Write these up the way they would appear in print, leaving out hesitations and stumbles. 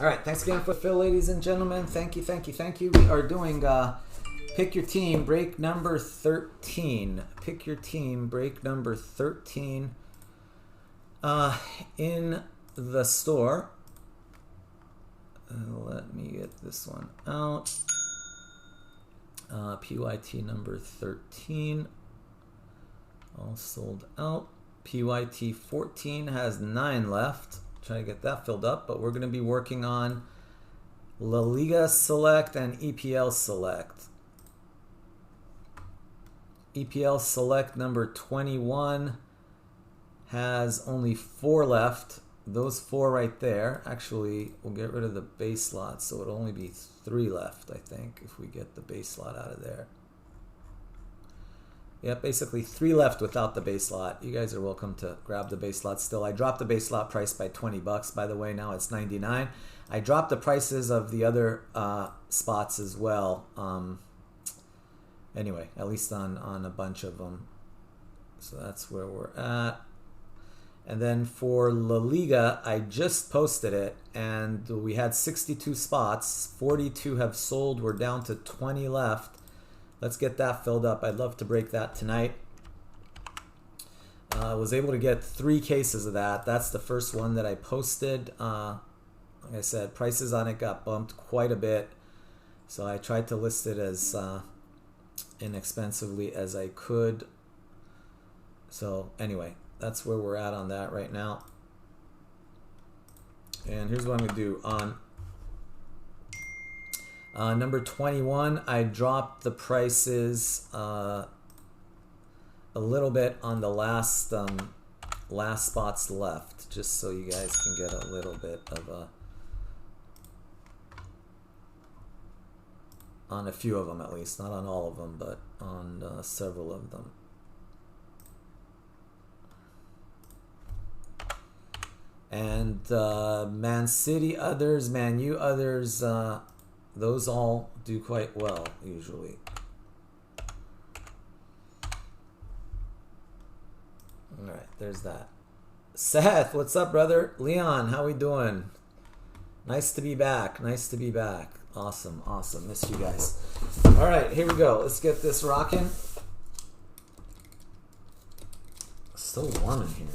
All right, thanks again for Phil, ladies and gentlemen. Thank you, thank you, thank you. We are doing Pick Your Team, break number 13. Pick Your Team, break number 13 in the store. Let me get this one out. PYT number 13, all sold out. PYT 14 has 9 left. Try to get that filled up, but we're going to be working on La Liga Select and EPL Select. EPL Select number 21 has only 4 left. Those 4 right there. Actually, we'll get rid of the base slot, so it'll only be 3 left, I think, if we get the base slot out of there. Yeah, basically 3 left without the base slot. You guys are welcome to grab the base slot still. I dropped the base slot price by 20 bucks, by the way. Now it's 99. I dropped the prices of the other spots as well. Anyway, at least on a bunch of them. So that's where we're at. And then for La Liga, I just posted it, and we had 62 spots. 42 have sold. We're down to 20 left. Let's get that filled up. I'd love to break that tonight. I was able to get 3 cases of that. That's the first one that I posted. Like I said, prices on it got bumped quite a bit, so I tried to list it as inexpensively as I could. So anyway, that's where we're at on that right now. And here's what I'm going to do. On number 21, I dropped the prices a little bit on the last spots left, just so you guys can get a little bit of a, on a few of them at least, not on all of them, but on several of them. And Man City others, Man U others, those all do quite well usually. All right, there's that. Seth, what's up, brother? Leon, how we doing? Nice to be back. Nice to be back. Awesome, awesome. Missed you guys. All right, here we go. Let's get this rocking. It's so warm in here.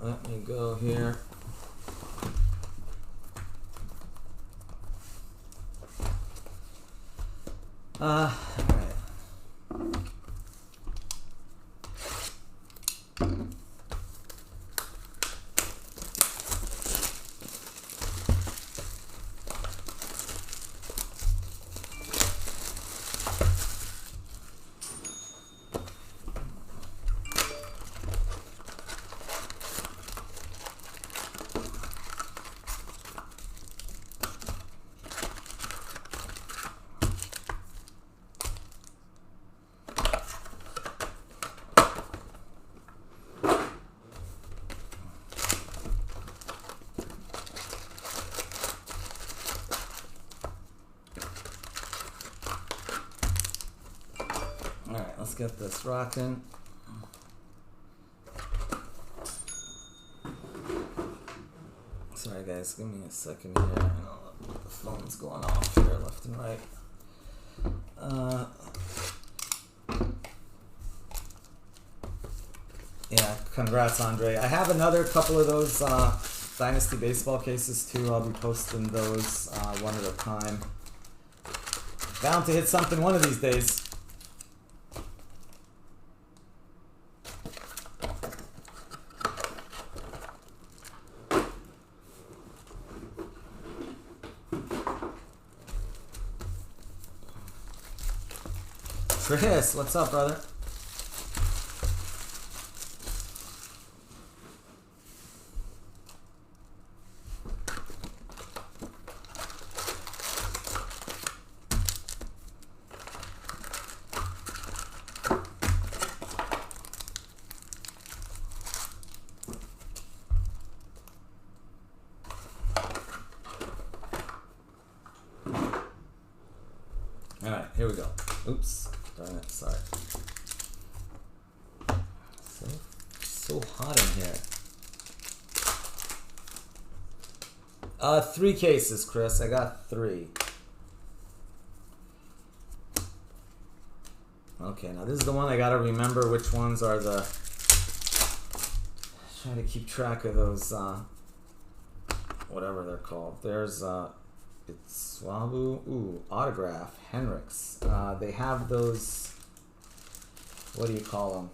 Let me go here. All right. Let's get this rocking. Sorry guys, give me a second here. I know the phone's going off here left and right. Yeah, congrats, Andre. I have another couple of those Dynasty Baseball cases too. I'll be posting those one at a time. Bound to hit something one of these days. Chris, what's up, brother? All right, here we go. Oops, darn it, sorry. So hot in here. 3 cases, Chris. I got 3. Okay, now this is the one I gotta remember which ones are the... Try to keep track of those, whatever they're called. There's, it's Swabu, autograph, Henrik's. They have those, what do you call them?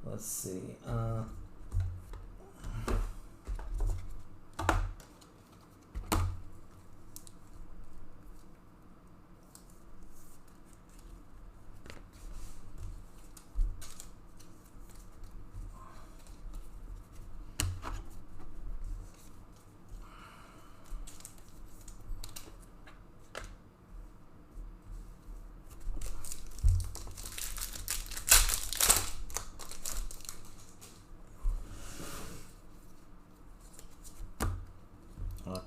Let's see.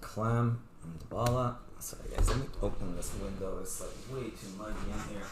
Clam and Dybala. Sorry guys, let me open this window. It's like way too muggy in here.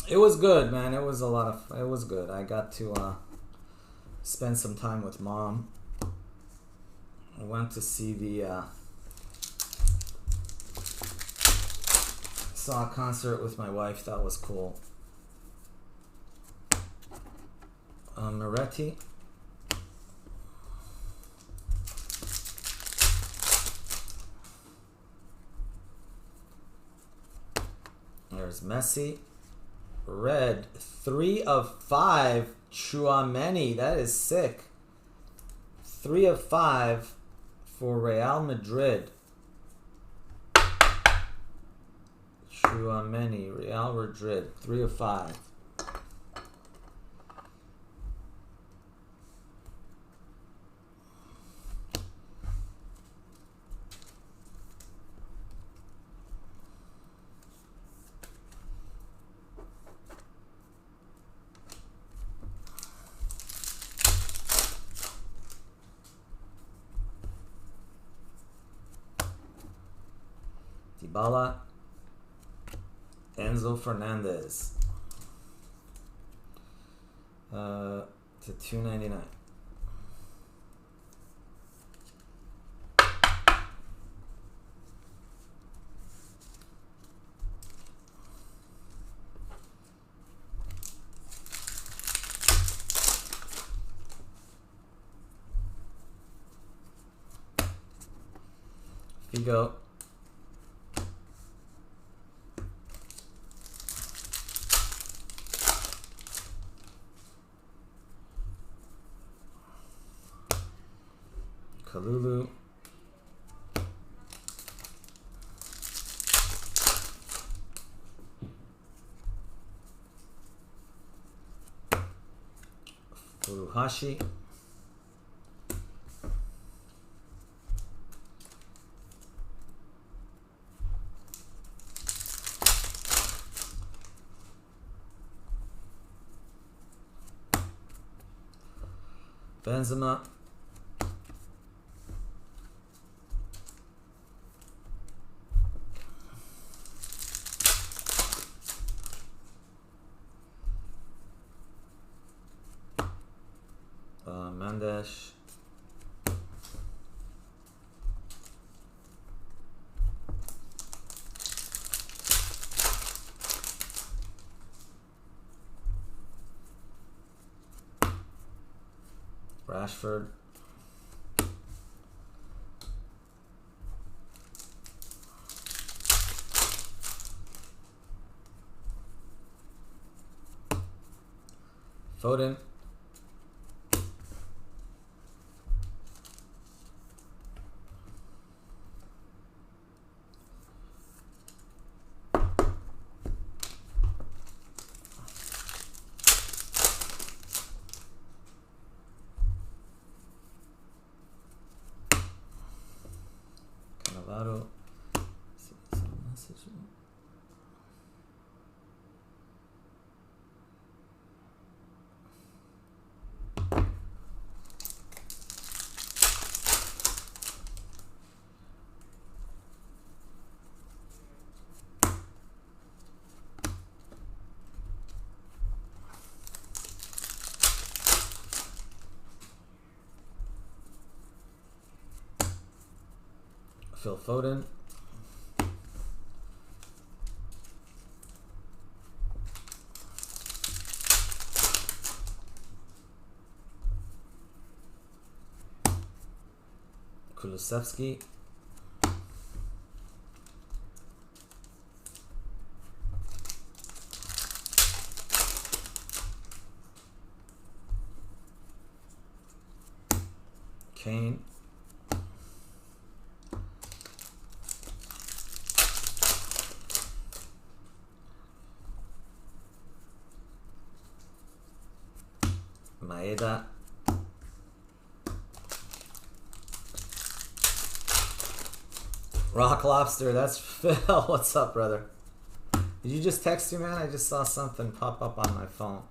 It was good, man. It was it was good. I got to spend some time with Mom. I went to see saw a concert with my wife. That was cool. Moretti. There's Messi. Red, 3 of 5. Chouameni, that is sick. 3 of 5 for Real Madrid. Chouameni, Real Madrid, 3 of 5. Dybala, Enzo Fernandez to $2.99. Figo. Kalulu. Furuhashi. Benzema. Mendes. Rashford. Foden. Cannavaro. Phil Foden. Kulusevski. Kane. Maeda. Rock Lobster, that's Phil. What's up, brother? Did you just text me, man? I just saw something pop up on my phone.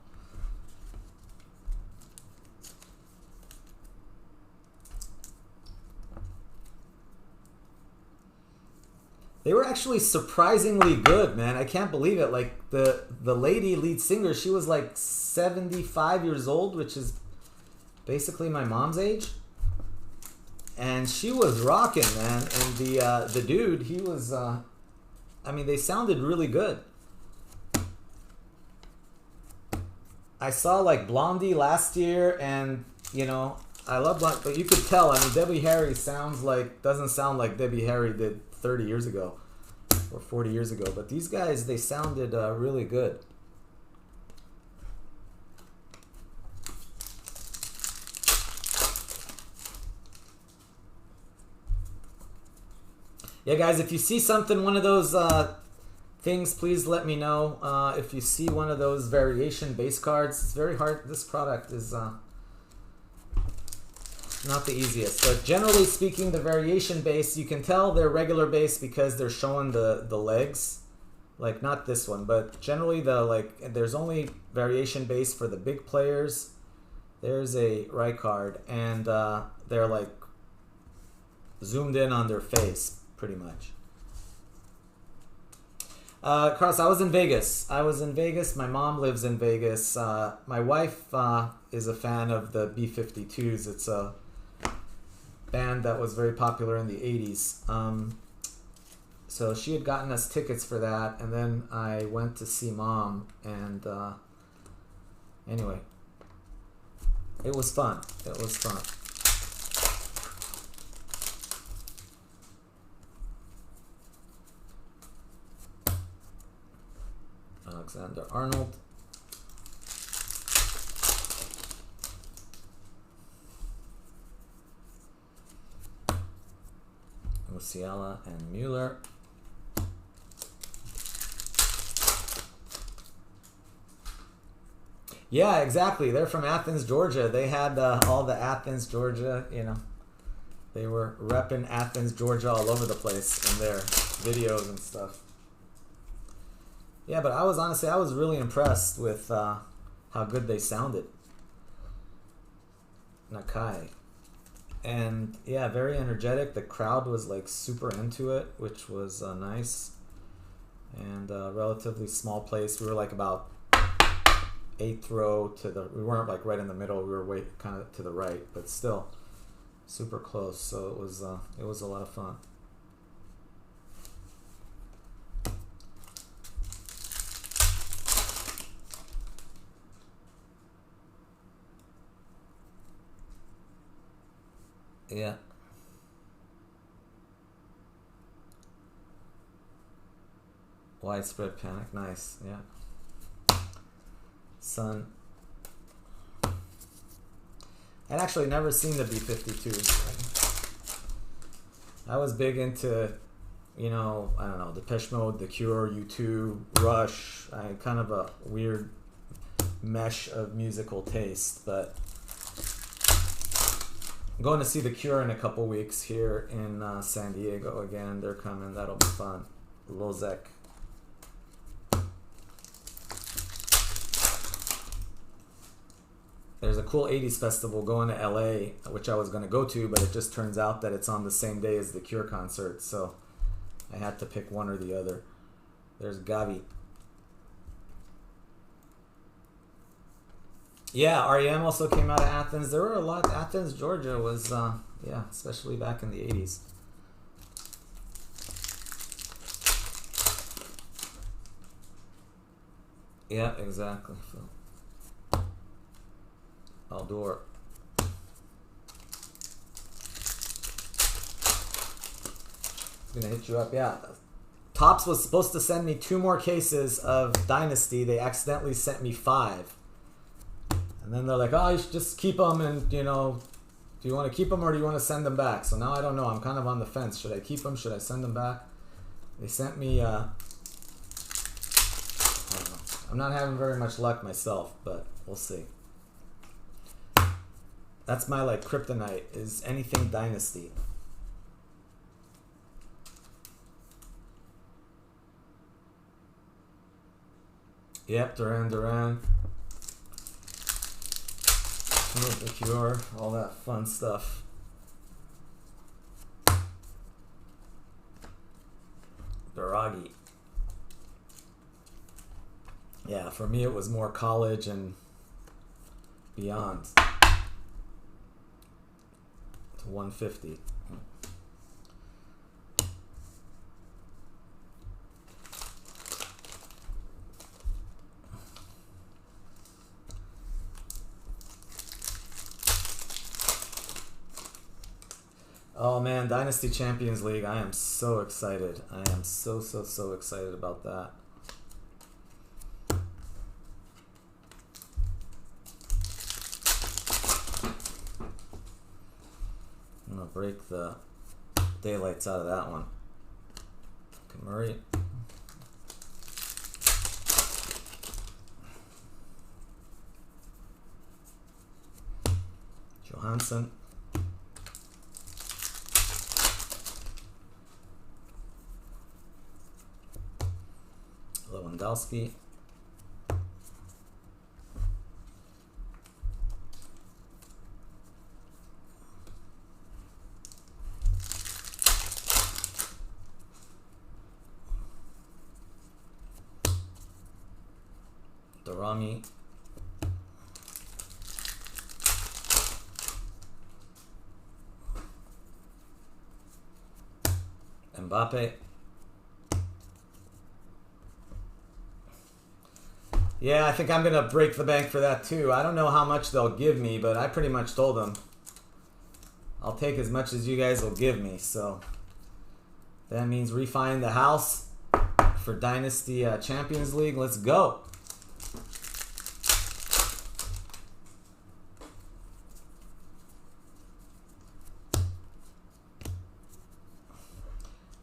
They were actually surprisingly good, man. I can't believe it. Like the lady lead singer, she was like 75 years old, which is basically my mom's age. And she was rocking, man. And the dude, he was I mean, they sounded really good. I saw like Blondie last year, and you know, I love Blondie, but you could tell, I mean, Debbie Harry doesn't sound like Debbie Harry did 30 years ago or 40 years ago, but these guys, they sounded really good. Yeah, guys, if you see something, one of those things, please let me know. If you see one of those variation base cards, it's very hard. This product is not the easiest, but generally speaking, the variation base, you can tell they're regular base because they're showing the legs, like not this one, but generally there's only variation base for the big players. There's a right card, and they're like zoomed in on their face pretty much. Carlos, I was in Vegas. My mom lives in Vegas. My wife is a fan of the B-52s. It's a band that was very popular in the 80s. So she had gotten us tickets for that, and then I went to see Mom, and anyway, it was fun. It was fun. Alexander Arnold. Musiala and Mueller. Yeah, exactly. They're from Athens, Georgia. They had all the Athens, Georgia, you know. They were repping Athens, Georgia all over the place in their videos and stuff. Yeah, but I was really impressed with how good they sounded. Nakai. And yeah, very energetic. The crowd was like super into it, which was nice. And relatively small place. We were like about 8th row to the. We weren't like right in the middle. We were way kind of to the right, but still super close. So it was a lot of fun. Yeah. Widespread panic. Nice. Yeah. Sun. I'd actually never seen the B-52s. I was big into, you know, I don't know, Depeche Mode, The Cure, U2, Rush. I had kind of a weird mesh of musical taste, but I'm going to see The Cure in a couple weeks here in San Diego again. They're coming. That'll be fun. Lozek. There's a cool 80s festival going to LA, which I was going to go to, but it just turns out that it's on the same day as the Cure concert, so I had to pick one or the other. There's Gavi. Yeah, REM also came out of Athens. There were a lot. Athens, Georgia was, yeah, especially back in the 80s. Yeah, exactly. Aldor. Gonna hit you up, yeah. Topps was supposed to send me 2 more cases of Dynasty. They accidentally sent me 5. And then they're like, oh, you should just keep them, and, you know, do you want to keep them or do you want to send them back? So now I don't know. I'm kind of on the fence. Should I keep them? Should I send them back? They sent me, I don't know. I'm not having very much luck myself, but we'll see. That's my, like, kryptonite, is anything Dynasty. Yep, Duran. The Cure, all that fun stuff. Baragi. Yeah, for me it was more college and beyond. To 150. Oh man, Dynasty Champions League. I am so excited. I am so excited about that. I'm going to break the daylights out of that one. Murray. Johansson. Lewandowski. Darami. Mbappe. Yeah, I think I'm going to break the bank for that too. I don't know how much they'll give me, but I pretty much told them I'll take as much as you guys will give me. So that means refining the house for Dynasty Champions League. Let's go.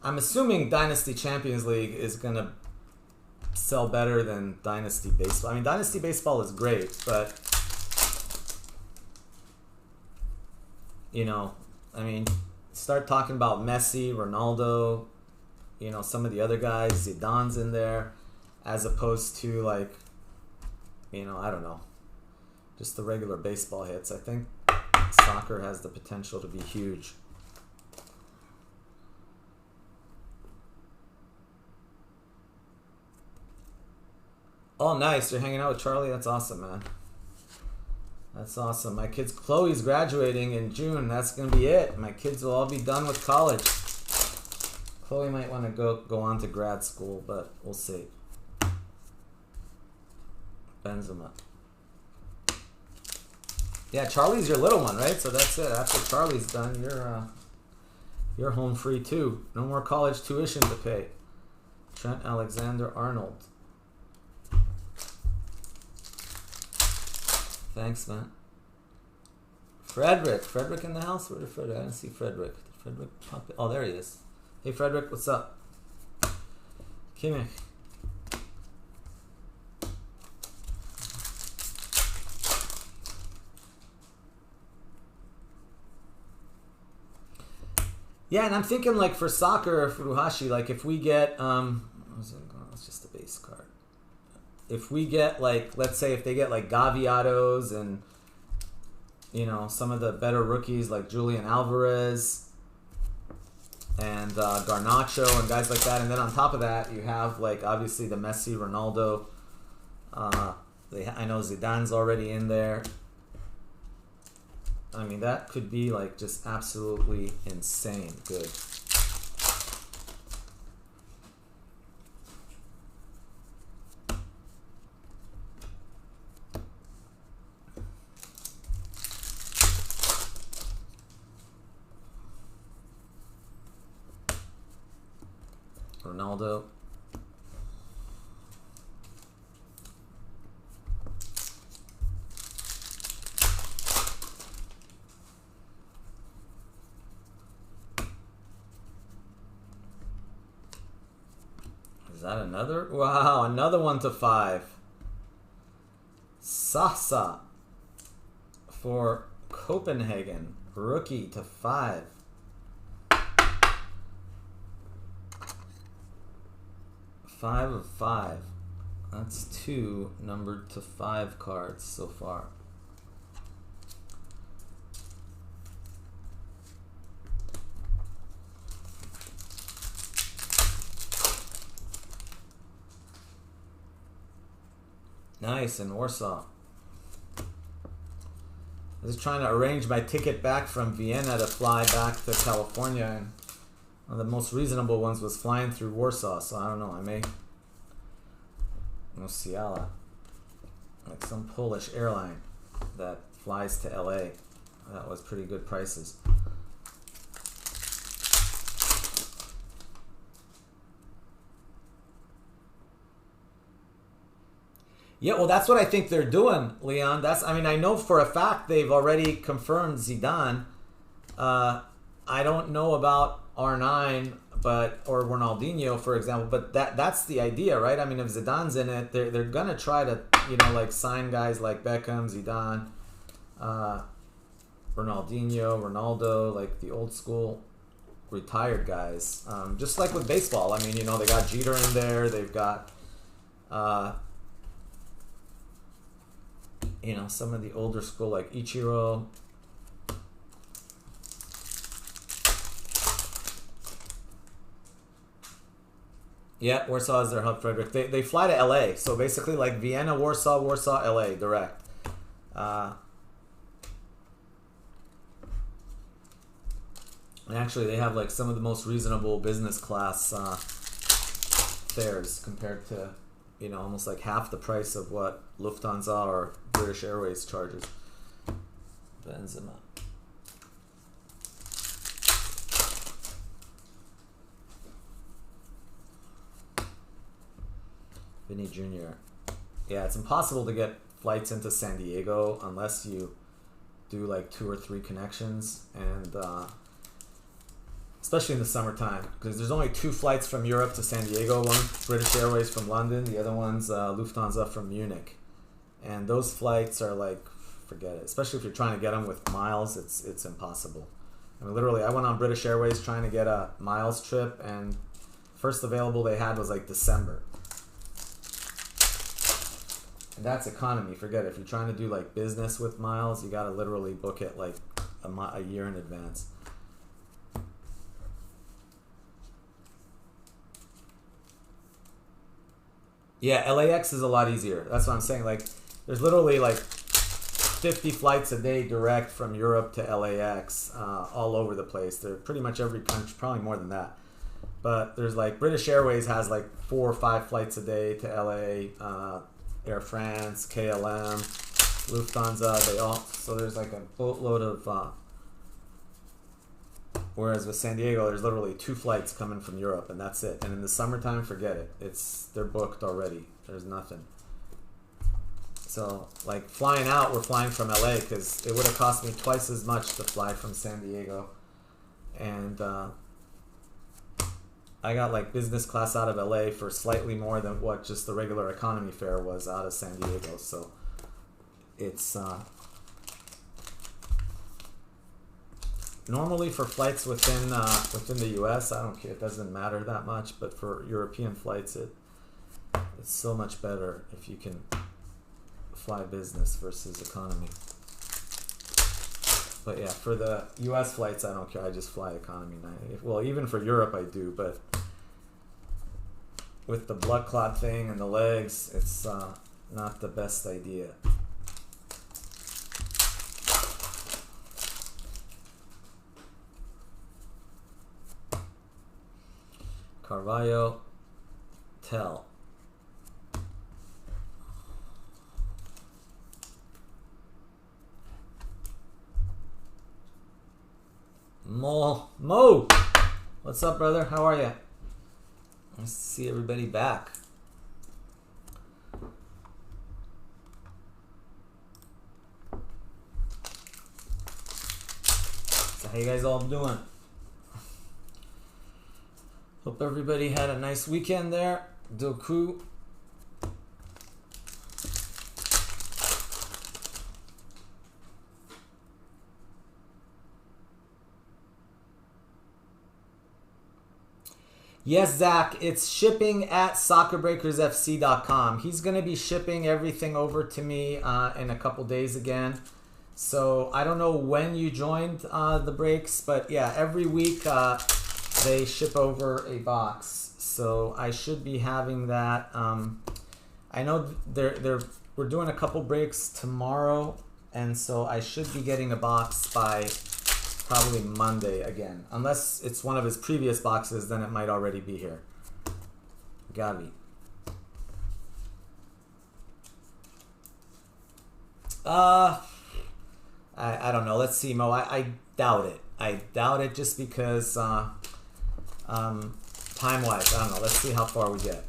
I'm assuming Dynasty Champions League is going to sell better than Dynasty Baseball. I mean, Dynasty Baseball is great, but, you know, I mean, start talking about Messi, Ronaldo, you know, some of the other guys, Zidane's in there, as opposed to, like, you know, I don't know, just the regular baseball hits. I think Soccer has the potential to be huge. Oh, nice. You're hanging out with Charlie? That's awesome, man. That's awesome. My kids, Chloe's graduating in June. That's going to be it. My kids will all be done with college. Chloe might want to go on to grad school, but we'll see. Benzema. Yeah, Charlie's your little one, right? So that's it. After Charlie's done, you're home free too. No more college tuition to pay. Trent Alexander-Arnold. Thanks, man. Frederick. Frederick in the house? Where did Frederick? I didn't see Frederick. Did Frederick pop in? Oh, there he is. Hey, Frederick, what's up? Kimmich. Yeah, and I'm thinking like for soccer, Furuhashi, like if we get, it's just a base card. If we get like, let's say if they get like Gaviatos and, you know, some of the better rookies like Julian Alvarez and Garnacho and guys like that. And then on top of that, you have like obviously the Messi, Ronaldo. I know Zidane's already in there. I mean, that could be like just absolutely insane good. Ronaldo. Is that another? Wow, another 1/5. Sasa for Copenhagen. Rookie to 5. 5 of 5. That's 2 numbered to 5 cards so far. Nice, in Warsaw. I was trying to arrange my ticket back from Vienna to fly back to California, and one of the most reasonable ones was flying through Warsaw, so I don't know, I may... Ciala. Like some Polish airline that flies to LA. That was pretty good prices. Yeah, well, that's what I think they're doing, Leon. I mean, I know for a fact they've already confirmed Zidane. I don't know about R9, or Ronaldinho, for example, but that's the idea, right? I mean, if Zidane's in it, they're gonna try to, you know, like sign guys like Beckham, Zidane, Ronaldinho, Ronaldo, like the old school retired guys. Just like with baseball, I mean, you know, they got Jeter in there, they've got. You know, some of the older school like Ichiro. Yeah, Warsaw is their hub, Frederick. They fly to LA, so basically like Vienna, Warsaw, LA direct. And actually, they have like some of the most reasonable business class fares compared to, you know, almost like half the price of what Lufthansa or British Airways charges. Benzema. Vinny Jr. Yeah, it's impossible to get flights into San Diego unless you do like 2 or 3 connections, and especially in the summertime, because there's only 2 flights from Europe to San Diego. One British Airways from London, the other one's Lufthansa from Munich. And those flights are like, forget it. Especially if you're trying to get them with miles, it's impossible. I mean, literally, I went on British Airways trying to get a miles trip, and first available they had was like December. And that's economy. Forget it. If you're trying to do like business with miles, you got to literally book it like a year in advance. Yeah, LAX is a lot easier. That's what I'm saying. Like, there's literally like 50 flights a day direct from Europe to LAX all over the place. They're pretty much every country, probably more than that. But there's like British Airways has like 4 or 5 flights a day to LA, Air France, KLM, Lufthansa. They all, so there's like a boatload of. Whereas with San Diego, there's literally 2 flights coming from Europe, and that's it. And in the summertime, forget it. They're booked already. There's nothing. So like flying out, we're flying from LA because it would have cost me twice as much to fly from San Diego, and I got like business class out of LA for slightly more than what just the regular economy fare was out of San Diego. So it's normally for flights within the U.S., I don't care. It doesn't matter that much. But for European flights, it's so much better if you can fly business versus economy. But yeah, for the U.S. flights, I don't care. I just fly economy. Well, even for Europe, I do. But with the blood clot thing and the legs, it's not the best idea. Carvalho, Tell. Mo, what's up, brother? How are you? Nice to see everybody back. So how you guys all doing? Hope everybody had a nice weekend there. Doku. Yes, Zach, it's shipping at soccerbreakersfc.com. He's going to be shipping everything over to me in a couple days again. So I don't know when you joined the breaks, but yeah, every week they ship over a box. So I should be having that. I know we're doing a couple breaks tomorrow, and so I should be getting a box by probably Monday again. Unless it's one of his previous boxes, then it might already be here. Gavi. I don't know. Let's see, Mo. I doubt it. I doubt it just because time-wise, I don't know. Let's see how far we get.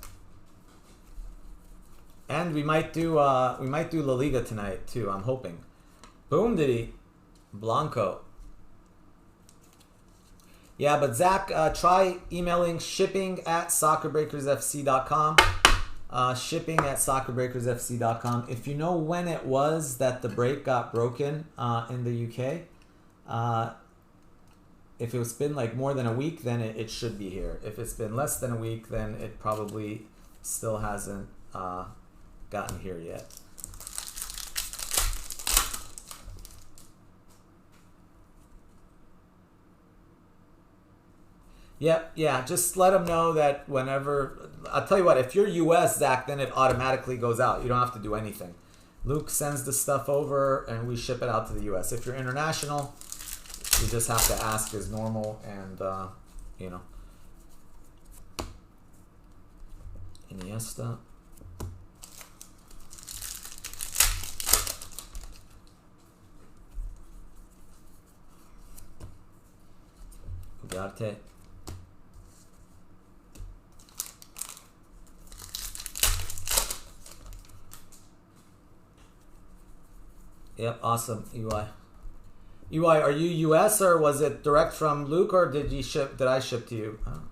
And we might do La Liga tonight too. I'm hoping. Boom, diddy. Blanco. Yeah, but Zach, try emailing shipping at soccerbreakersfc.com. Shipping at soccerbreakersfc.com. If you know when it was that the break got broken in the UK, if it's been like more than a week, then it should be here. If it's been less than a week, then it probably still hasn't gotten here yet. Yep, yeah, just let them know that whenever, I'll tell you what, if you're US, Zach, then it automatically goes out. You don't have to do anything. Luke sends the stuff over and we ship it out to the US. If you're international, you just have to ask as normal and, you know. Iniesta. Ugarte. Yep, awesome. UI. UI, are you US or was it direct from Luke or did I ship to you? Oh.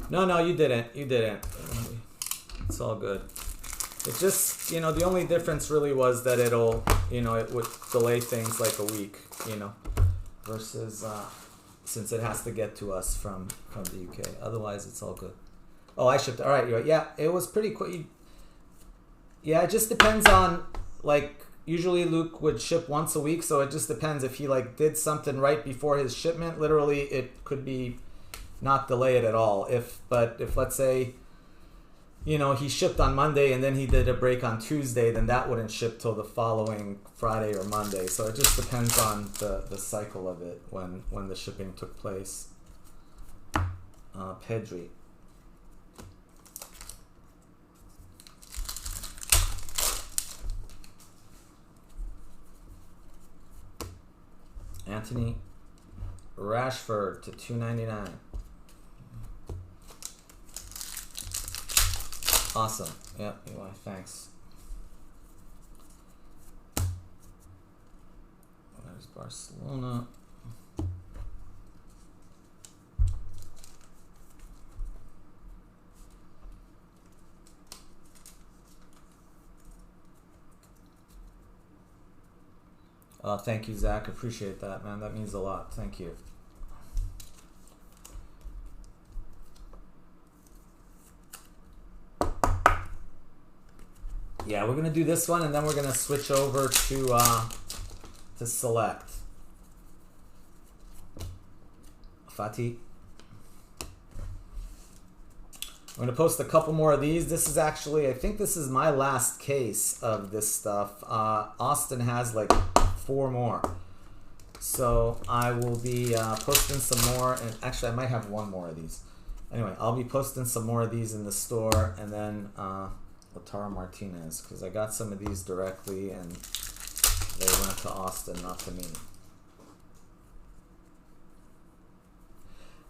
No, you didn't. You didn't. It's all good. It just, you know, the only difference really was that it'll, you know, it would delay things like a week, you know, versus since it has to get to us from the UK. Otherwise, it's all good. Oh, I shipped. All right, you're right. Yeah, it was pretty quick. Yeah, it just depends on, like, usually Luke would ship once a week, so it just depends if he, like, did something right before his shipment. Literally, it could be not delay it at all. But if let's say, you know, he shipped on Monday and then he did a break on Tuesday, then that wouldn't ship till the following Friday or Monday. So it just depends on the cycle of it when the shipping took place. Pedri. Anthony Rashford to 299. Awesome. Yep. Anyway, thanks. There's Barcelona. Thank you, Zach. Appreciate that, man. That means a lot. Thank you. Yeah, we're gonna do this one, and then we're gonna switch over to select. Fatih. I'm gonna post a couple more of these. This is actually, I think this is my last case of this stuff. Austin has like 4 more. So I will be posting some more, and actually I might have 1 more of these. Anyway, I'll be posting some more of these in the store, and then Lautaro Martinez, because I got some of these directly and they went to Austin, not to me.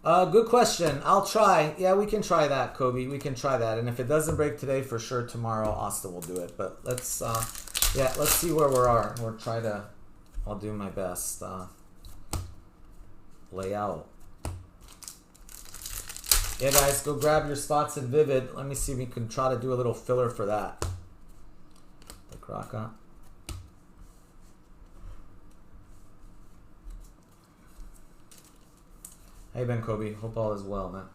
Good question. I'll try. Yeah, we can try that, Kobe. We can try that. And if it doesn't break today, for sure tomorrow Austin will do it. But let's yeah, let's see where we are. We'll try to, I'll do my best. Layout. Yeah, guys, go grab your spots in Vivid. Let me see if we can try to do a little filler for that. The Kraka. Hey, Ben Kobe. Hope all is well, man.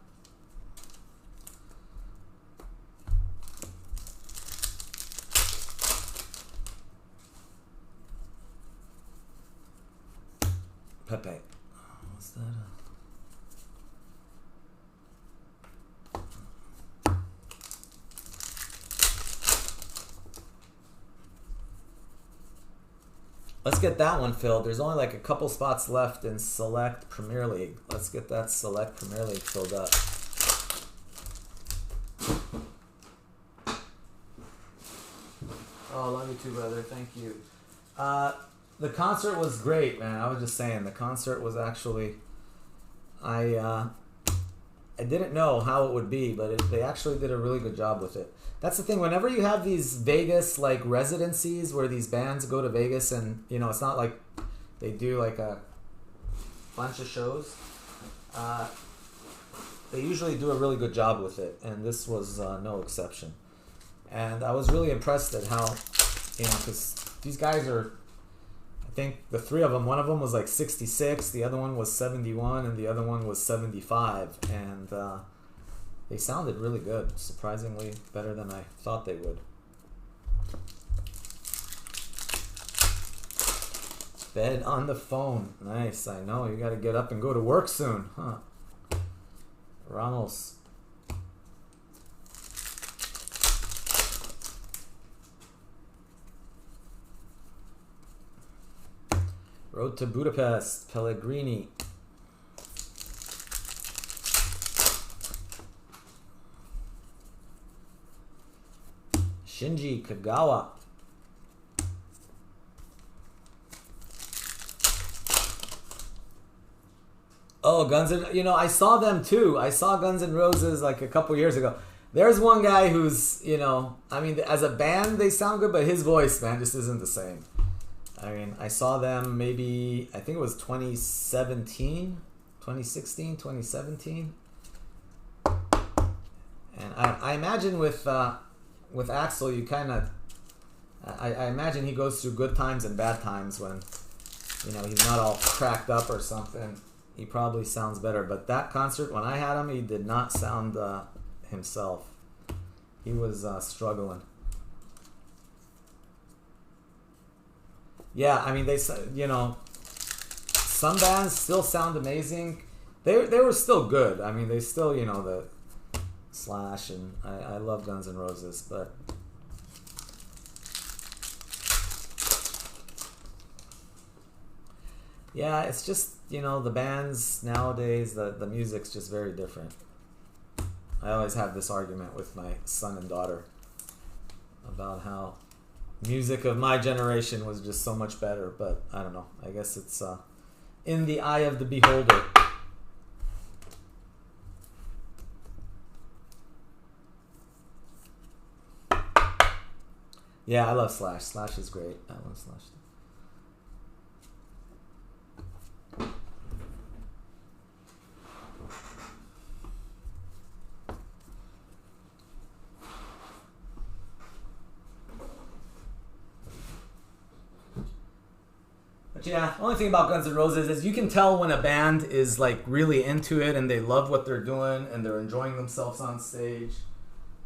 Pepe. What's that? Let's get that one filled. There's only like a couple spots left in Select Premier League. Let's get that Select Premier League filled up. Oh, love you too, brother. Thank you. The concert was great, man. I was just saying, the concert was actually, I didn't know how it would be, but they actually did a really good job with it. That's the thing. Whenever you have these Vegas like residencies where these bands go to Vegas, and you know, it's not like they do like a bunch of shows. They usually do a really good job with it, and this was no exception. And I was really impressed at how, you know, because these guys are, I think the 3 of them, one of them was like 66, the other one was 71, and the other one was 75, and they sounded really good, surprisingly better than I thought they would. Bed on the phone. Nice, I know. You got to get up and go to work soon, huh? Ramos. Road to Budapest. Pellegrini. Shinji Kagawa. Oh, Guns N' you know, I saw them too. I saw Guns N' Roses like a couple years ago. There's one guy who's, you know, I mean, as a band they sound good, but his voice, man, just isn't the same. I mean, I saw them maybe, I think it was 2017, 2016, 2017. And I imagine with with Axel, you kind of, I imagine he goes through good times and bad times when, you know, he's not all cracked up or something. He probably sounds better. But that concert, when I had him, he did not sound himself. He was struggling. Yeah, I mean, you know, some bands still sound amazing. They were still good. I mean, they still, you know, the Slash, and I love Guns N' Roses, but yeah, it's just, you know, the bands nowadays, the music's just very different. I always have this argument with my son and daughter about how music of my generation was just so much better, but I don't know. I guess it's in the eye of the beholder. Yeah, I love Slash. Slash is great. I love Slash too. But yeah, only thing about Guns N' Roses is you can tell when a band is like really into it and they love what they're doing and they're enjoying themselves on stage,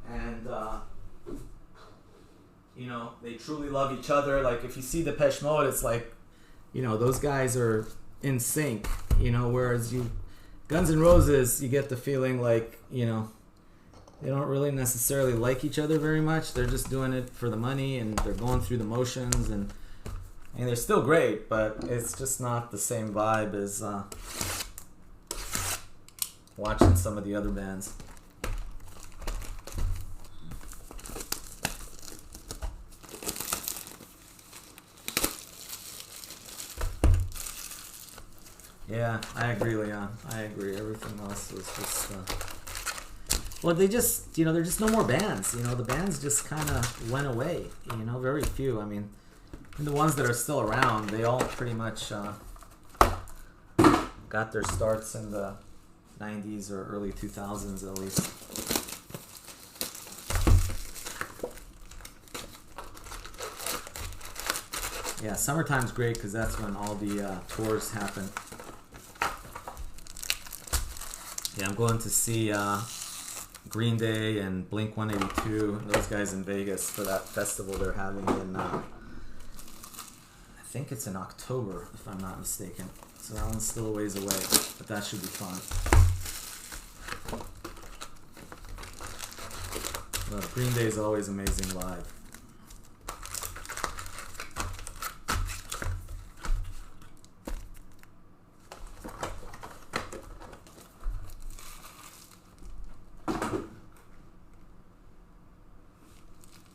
and you know, they truly love each other. Like if you see Depeche Mode, it's like, you know, those guys are in sync, you know, whereas Guns N' Roses, you get the feeling like, you know, they don't really necessarily like each other very much. They're just doing it for the money and they're going through the motions, and they're still great, but it's just not the same vibe as watching some of the other bands. Yeah, I agree, Leon. I agree. Everything else was just... well, they just, you know, there's just no more bands. You know, the bands just kind of went away. You know, very few. I mean, and the ones that are still around, they all pretty much got their starts in the 90s or early 2000s at least. Yeah, summertime's great because that's when all the tours happen. Yeah, I'm going to see Green Day and Blink-182, those guys in Vegas for that festival they're having in, I think it's in October, if I'm not mistaken. So that one's still a ways away, but that should be fun. Well, Green Day is always amazing live.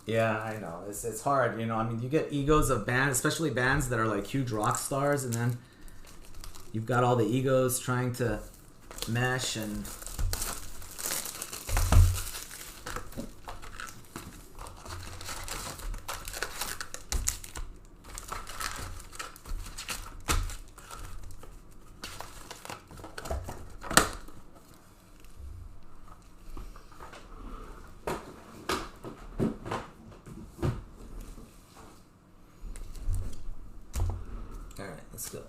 Yeah, I know. It's hard, you know. I mean, you get egos of bands, especially bands that are like huge rock stars, and then you've got all the egos trying to mesh and... Let's go.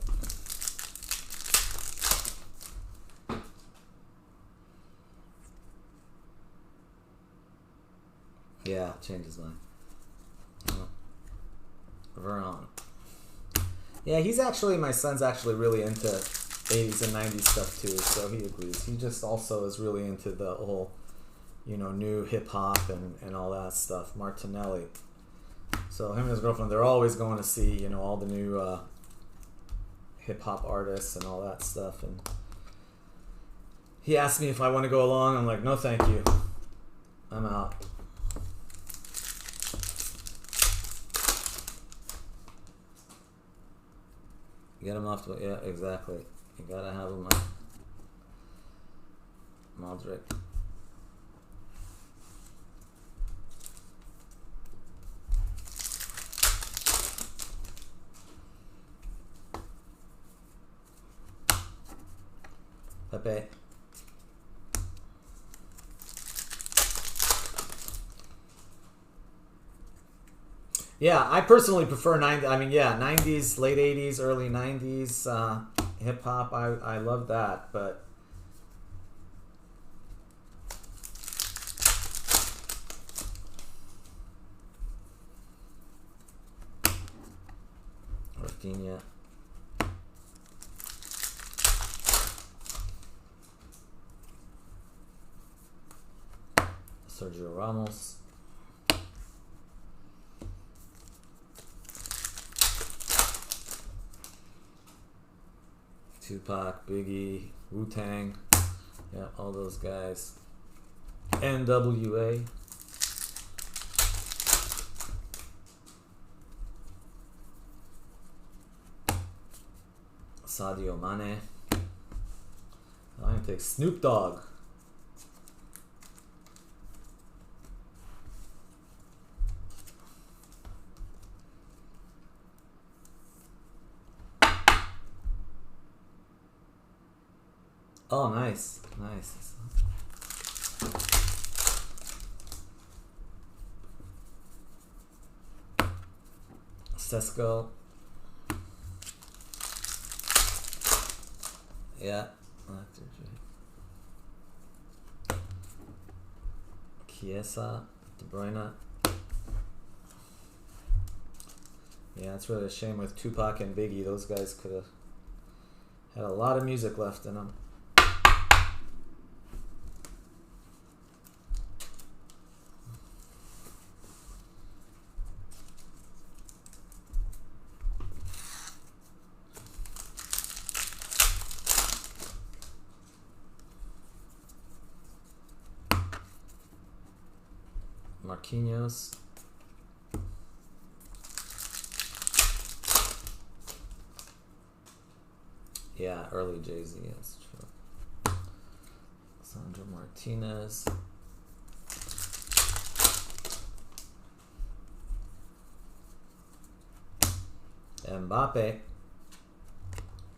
Yeah, changes mine. Vernon. Yeah, he's actually, my son's actually really into 80s and 90s stuff too, so he agrees. He just also is really into the whole, you know, new hip hop and all that stuff. Martinelli. So him and his girlfriend, they're always going to see, you know, all the new hip hop artists and all that stuff, and he asked me if I want to go along. I'm like, no thank you, I'm out. Get him off to, yeah, exactly, you gotta have him like Modric. Pepe. Yeah, I personally prefer 90. I mean, yeah, 90s, late 80s, early 90s hip hop. I love that, but Rafinha. Sergio Ramos. Tupac, Biggie, Wu-Tang. Yeah, all those guys. NWA. Sadio Mane. I'm gonna take Snoop Dogg. Oh, nice, nice. Sesko. Yeah. Chiesa, De Bruyne. Yeah, it's really a shame with Tupac and Biggie. Those guys could have had a lot of music left in them. Marquinhos. Yeah, early Jay-Z, that's true. Sandro Martinez. Mbappe.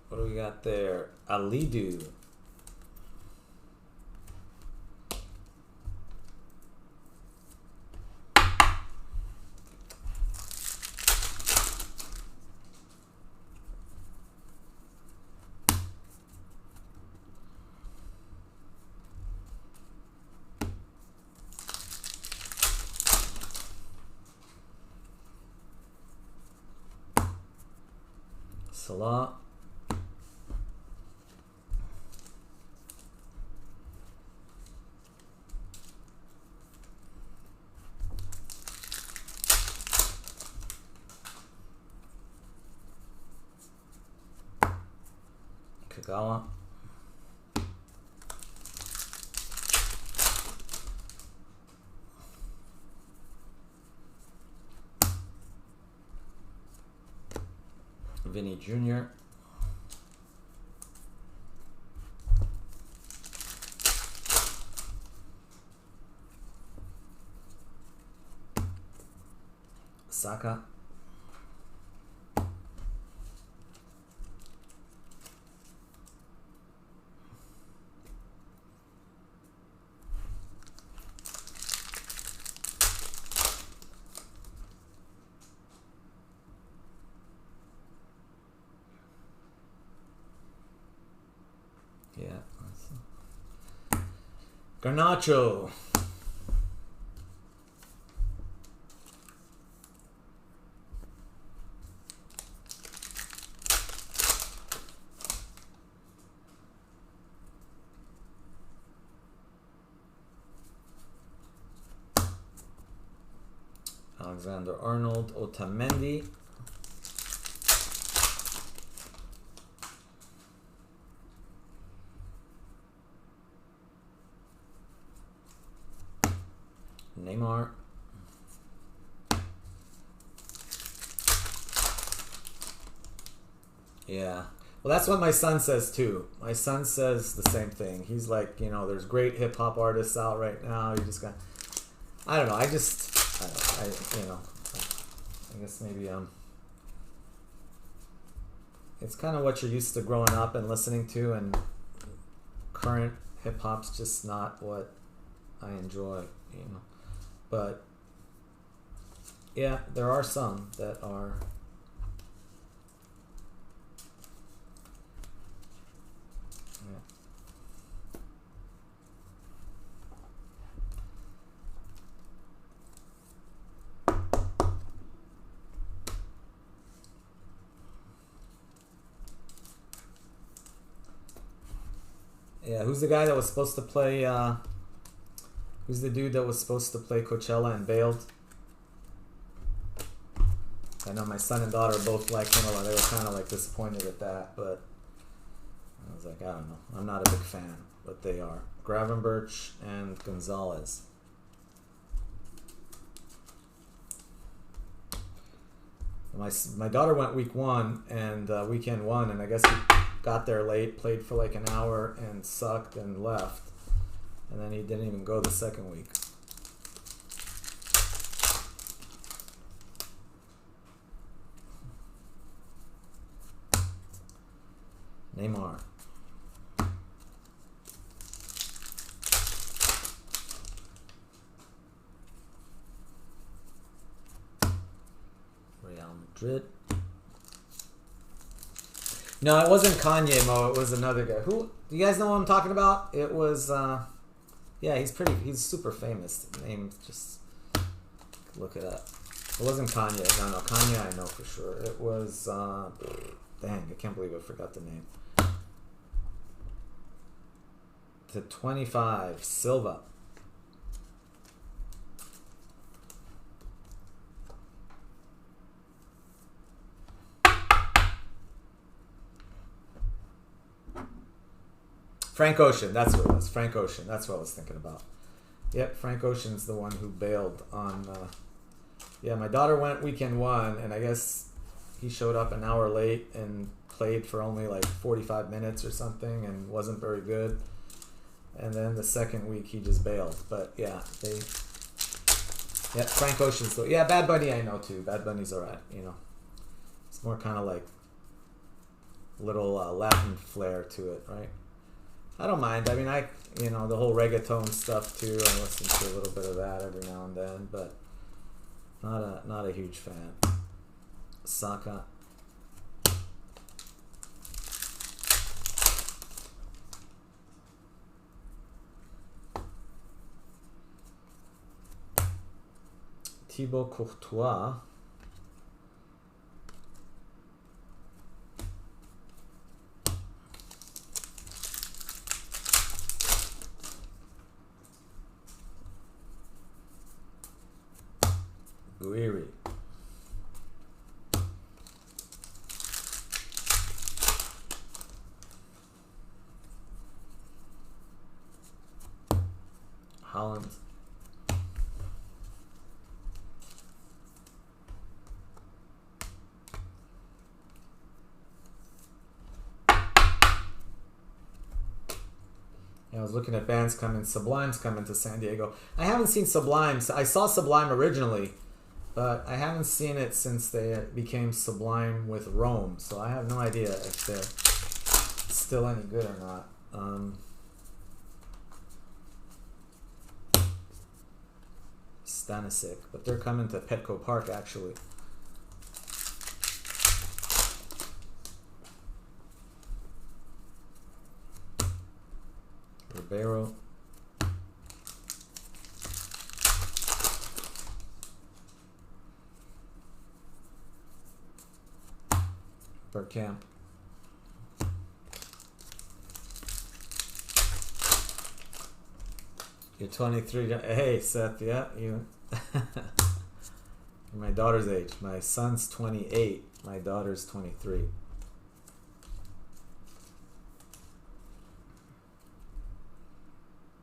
What do we got there? Alidu. Salah. Kagawa. Vinny Jr. Saka. Yeah. Garnacho. Alexander-Arnold. Otamendi. Neymar. Yeah. Well, that's what my son says too. My son says the same thing. He's like, you know, there's great hip hop artists out right now. You just got, I don't know. I guess maybe it's kind of what you're used to growing up and listening to, and current hip hop's just not what I enjoy, you know. But Yeah, there are some that are. Yeah, who's the guy that was supposed to play? Who's the dude that was supposed to play Coachella and bailed? I know my son and daughter both liked him a lot. They were kind of like disappointed at that, but I was like, I don't know. I'm not a big fan, but they are. Gravenberch and Gonzalez. My daughter went week one and weekend one, and I guess he got there late, played for like an hour, and sucked and left. And then he didn't even go the second week. Neymar. Real Madrid. No, it wasn't Kanye, Mo. It was another guy. Who? Do you guys know what I'm talking about? It was, yeah, he's super famous. The name, just look it up. It wasn't Kanye. No, Kanye I know for sure. It was, dang, I can't believe I forgot the name. To 25, Silva. Frank Ocean, that's what it was. Frank Ocean, that's what I was thinking about. Yep, Frank Ocean's the one who bailed on... yeah, my daughter went weekend one, and I guess he showed up an hour late and played for only like 45 minutes or something and wasn't very good. And then the second week he just bailed. But yeah, yeah, Frank Ocean's the... Yeah, Bad Bunny I know too. Bad Bunny's alright, you know. It's more kind of like little Latin flair to it, right? I don't mind. I mean, you know, the whole reggaeton stuff too. I listen to a little bit of that every now and then, but not a huge fan. Saka. Thibaut Courtois. Guiri. Holland. I was looking at bands coming. Sublime's coming to San Diego. I haven't seen Sublime. I saw Sublime originally, but I haven't seen it since they became Sublime with Rome. So I have no idea if they're still any good or not. Stanisic, but they're coming to Petco Park actually. Ribeiro. Bergkamp. You're 23. Hey, Seth. Yeah, you. You're my daughter's age. My son's 28. My daughter's 23.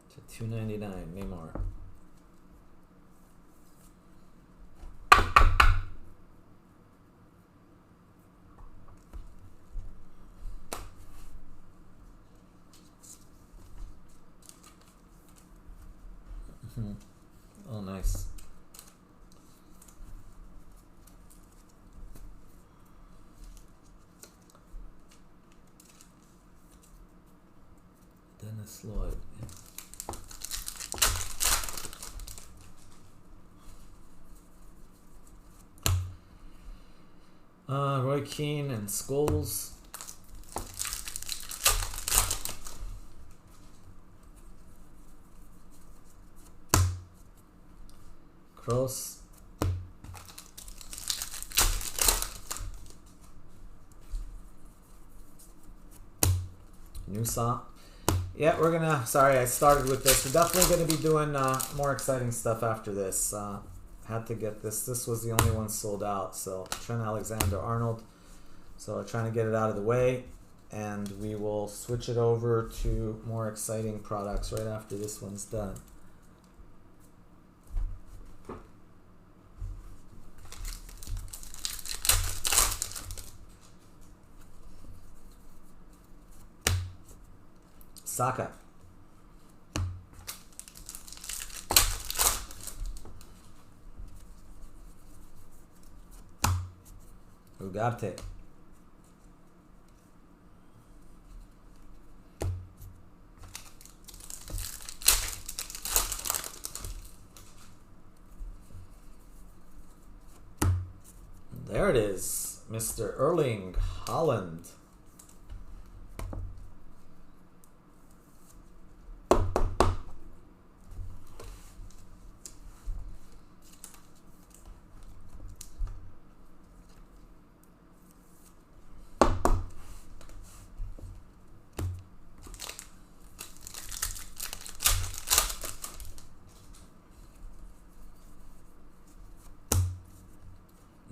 To 299. Neymar. Oh, nice. Dennis Lloyd. Yeah. Roy Keane and Scholes. Kroos. Nusa. Yeah, we're gonna, sorry I started with this. We're definitely gonna be doing more exciting stuff after this. Had to get this. This was the only one sold out. So Trent Alexander-Arnold. So trying to get it out of the way. And we will switch it over to more exciting products right after this one's done. Saka. Ugarte. There it is, Mr. Erling Haaland.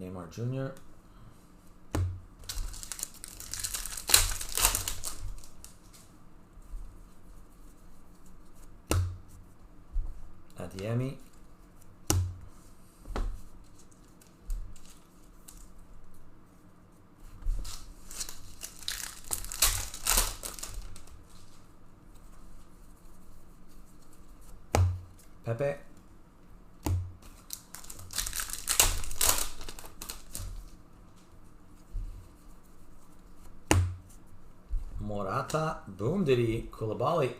Neymar Jr. Adiemi. Pepe. Morata, boom diddy, Koulibaly.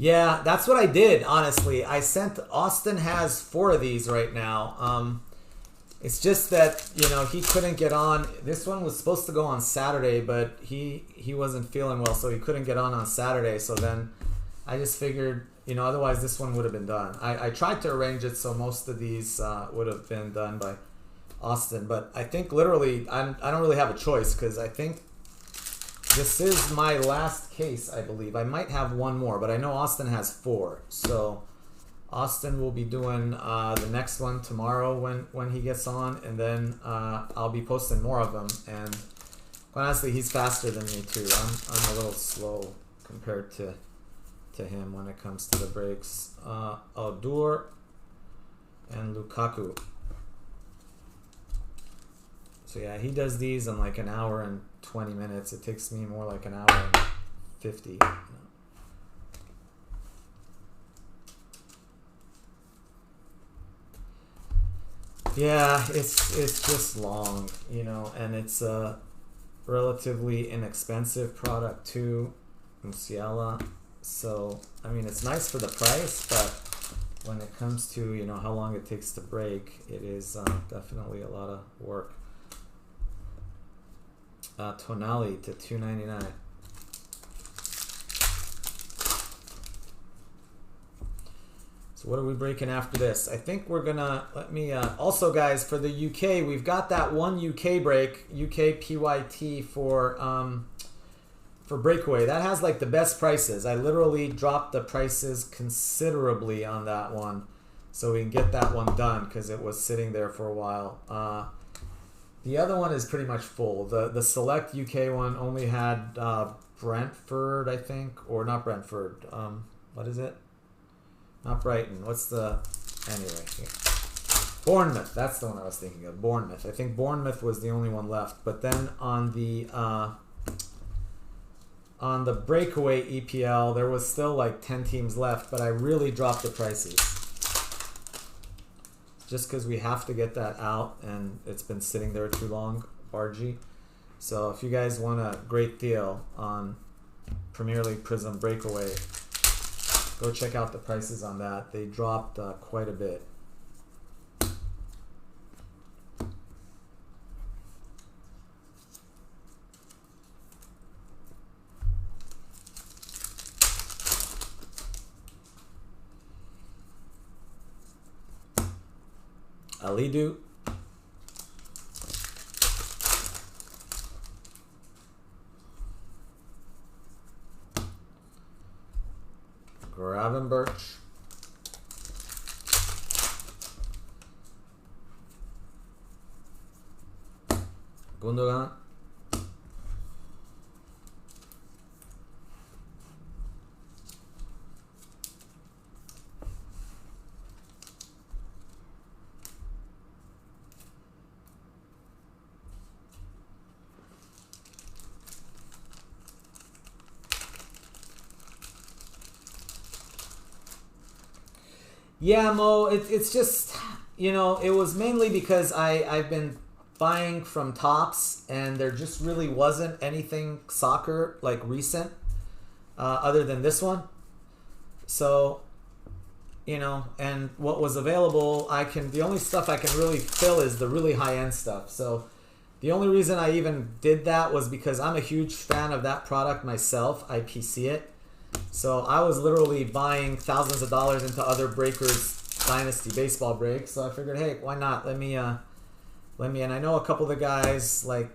Yeah, that's what I did, honestly. I sent, Austin has 4 of these right now. It's just that, you know, he couldn't get on. This one was supposed to go on Saturday, but he wasn't feeling well, so he couldn't get on Saturday. So then I just figured, you know, otherwise this one would have been done. I tried to arrange it so most of these would have been done by Austin, but I think literally I don't really have a choice because I think this is my last case, I believe. I might have one more, but I know Austin has 4. So Austin will be doing the next one tomorrow when he gets on, and then I'll be posting more of them. And quite honestly, he's faster than me too. I'm a little slow compared to him when it comes to the breaks. Odur and Lukaku. So yeah, he does these in like an hour and 20 minutes. It takes me more like an hour and 50. Yeah, it's just long, you know, and it's a relatively inexpensive product too, Musiala. So I mean, it's nice for the price, but when it comes to, you know, how long it takes to break, it is definitely a lot of work. Tonali to 299. So what are we breaking after this? I think we're gonna, let me also guys, for the UK, we've got that one UK break, UK PYT for breakaway. That has like the best prices. I literally dropped the prices considerably on that one so we can get that one done because it was sitting there for a while. The other one is pretty much full. The select UK one only had Brentford, I think, or not Brentford. What is it? Not Brighton. What's the, anyway? Here. Bournemouth, that's the one I was thinking of. Bournemouth. I think Bournemouth was the only one left. But then on the breakaway EPL, there was still like 10 teams left, but I really dropped the prices. Just because we have to get that out, and it's been sitting there too long, RG. So if you guys want a great deal on Premier League Prism Breakaway, go check out the prices on that. They dropped quite a bit. Alidu. Gravenberch. Gundogan. Yeah, Mo, it's just, you know, it was mainly because I've been buying from Topps, and there just really wasn't anything soccer, like, recent, other than this one. So, you know, and what was available, the only stuff I can really fill is the really high-end stuff. So the only reason I even did that was because I'm a huge fan of that product myself. I PC it. So I was literally buying thousands of dollars into other breakers' Dynasty baseball breaks. So I figured, hey, why not? Let me, and I know a couple of the guys like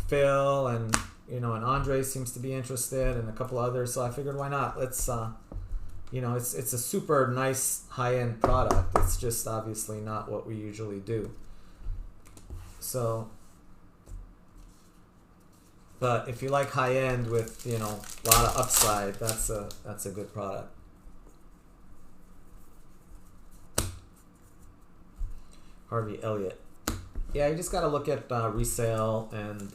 Phil and, you know, and Andre seems to be interested, and a couple others. So I figured, why not? Let's, you know, it's a super nice high-end product. It's just obviously not what we usually do. So, but if you like high-end with, you know, a lot of upside, that's a good product. Harvey Elliott. Yeah, you just got to look at resale, and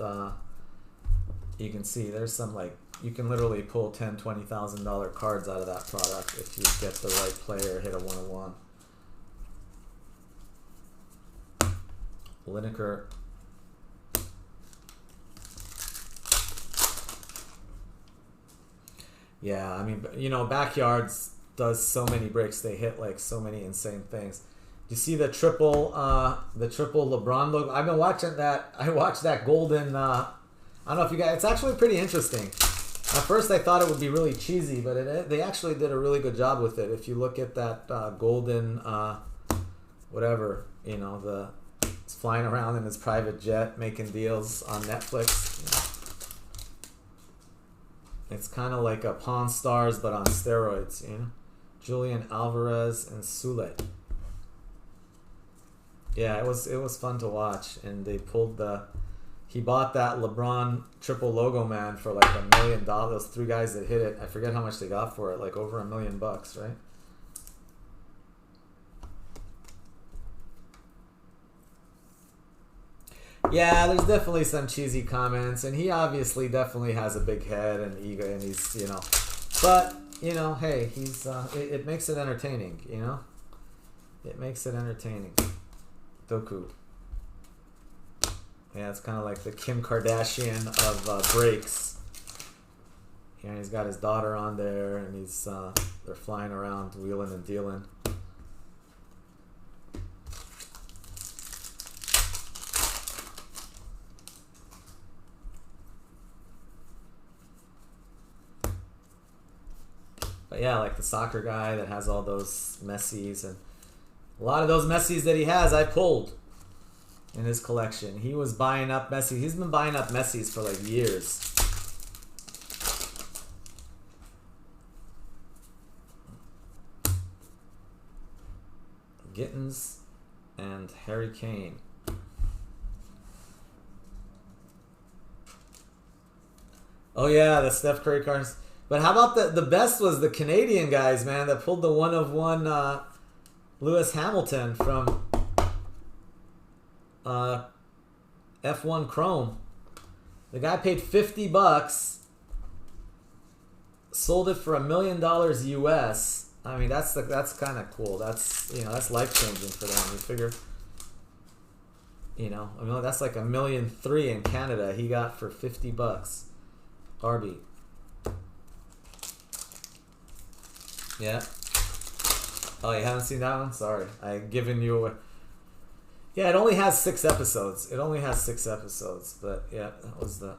you can see there's some, like, you can literally pull $10,000, $20,000 cards out of that product if you get the right player, hit a 101. Lineker. Yeah, I mean, you know, Backyards does so many breaks. They hit like so many insane things. Do you see the triple LeBron logo? I've been watching that. I watched that golden. I don't know if you guys. It's actually pretty interesting. At first, I thought it would be really cheesy, but they actually did a really good job with it. If you look at that golden, whatever, you know, it's flying around in his private jet, making deals on Netflix. You know. It's kind of like a Pawn Stars, but on steroids, you know. Julian Alvarez and Sule. Yeah, it was fun to watch, and they pulled he bought that LeBron triple logo man for like $1 million. Those three guys that hit it, I forget how much they got for it, like over $1 million, right? Yeah, there's definitely some cheesy comments, and he obviously definitely has a big head and ego, and he's, you know, but, you know, hey, he's, it makes it entertaining, you know? It makes it entertaining. Doku. Yeah, it's kind of like the Kim Kardashian of breaks. Yeah, he's got his daughter on there, and he's, they're flying around, wheeling and dealing. But yeah, like the soccer guy that has all those Messis, and a lot of those Messis that he has, I pulled in his collection. He was buying up Messi. He's been buying up Messis for like years. Gittins and Harry Kane. Oh yeah, the Steph Curry cards. But how about the best was the Canadian guys, man, that pulled the 1/1 Lewis Hamilton from F1 Chrome. The guy paid $50, sold it for $1 million US. I mean, that's kind of cool. That's, you know, that's life changing for them. You figure, you know, I mean, that's like $1.3 million in Canada. He got for $50. Arby. Yeah. Oh, you haven't seen that one? Sorry, I've given you a... Yeah, it only has 6 episodes. It only has 6 episodes, but yeah, that was the...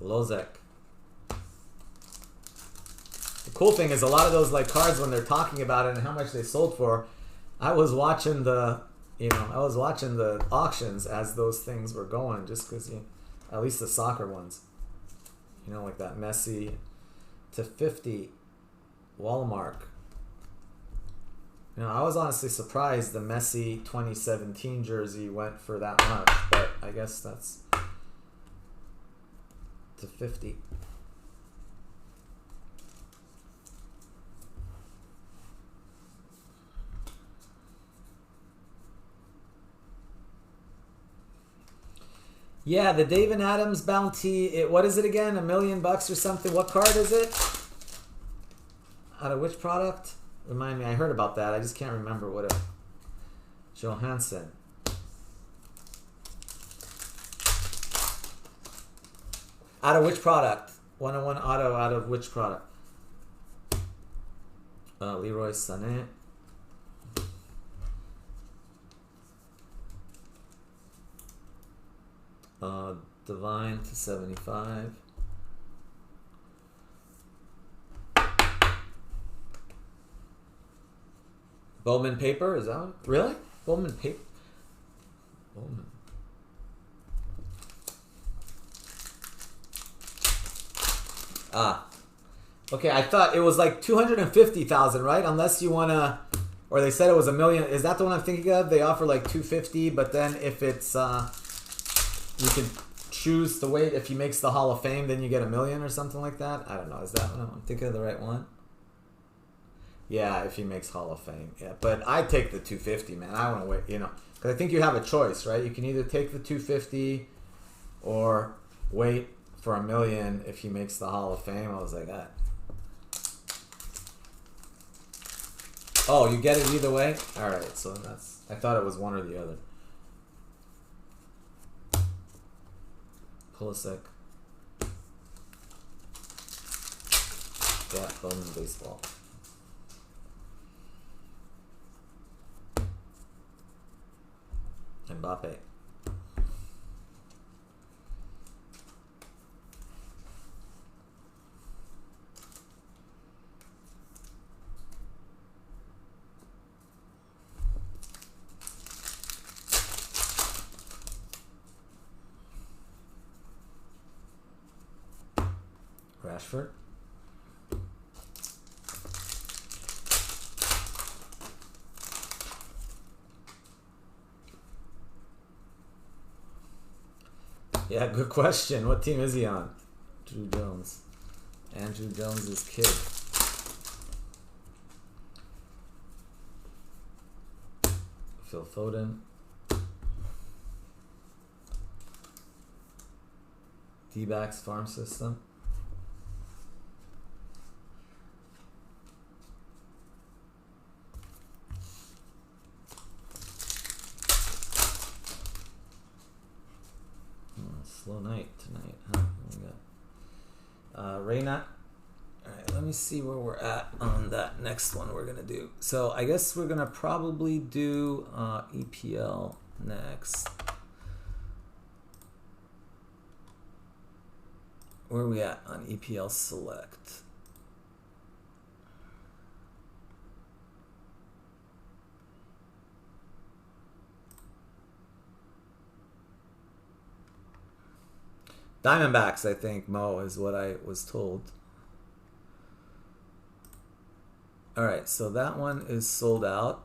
Lozek. The cool thing is a lot of those like cards, when they're talking about it and how much they sold for, I was watching the, you know, I was watching the auctions as those things were going, just because, you know, at least the soccer ones, you know, like that Messi to 50 Walmark. You know, I was honestly surprised the Messi 2017 jersey went for that much, but I guess that's to 50. Yeah, the David Adams bounty. What is it again? $1 million or something? What card is it? Out of which product? Remind me. I heard about that. I just can't remember what it. Johansson. Out of which product? 101 auto. Out of which product? Leroy Sané. Divine to 75. Bowman paper, is that one? Really? Bowman paper? Bowman. Ah. Okay, I thought it was like 250,000, right? Unless you wanna, or they said it was $1 million. Is that the one I'm thinking of? They offer like 250, but then if it's you can choose to wait. If he makes the Hall of Fame, then you get $1 million or something like that. I don't know. Is that one? I'm thinking of the right one? Yeah, if he makes Hall of Fame. Yeah, but I take the 250, man. I want to wait, you know, because I think you have a choice, right? You can either take the 250 or wait for $1 million if he makes the Hall of Fame. I was like, ah. Oh, you get it either way? All right, so that's. I thought it was one or the other. Pulisic. Yeah, Bowman baseball. Mbappe. Rashford. Yeah, good question. What team is he on? Drew Jones. Andrew Jones's kid. Phil Foden. D-backs farm system. Slow night tonight, huh? We got Reyna. Alright, let me see where we're at on that next one we're gonna do. So I guess we're gonna probably do EPL next. Where are we at on EPL Select? Diamondbacks, I think, Mo, is what I was told. All right, so that one is sold out.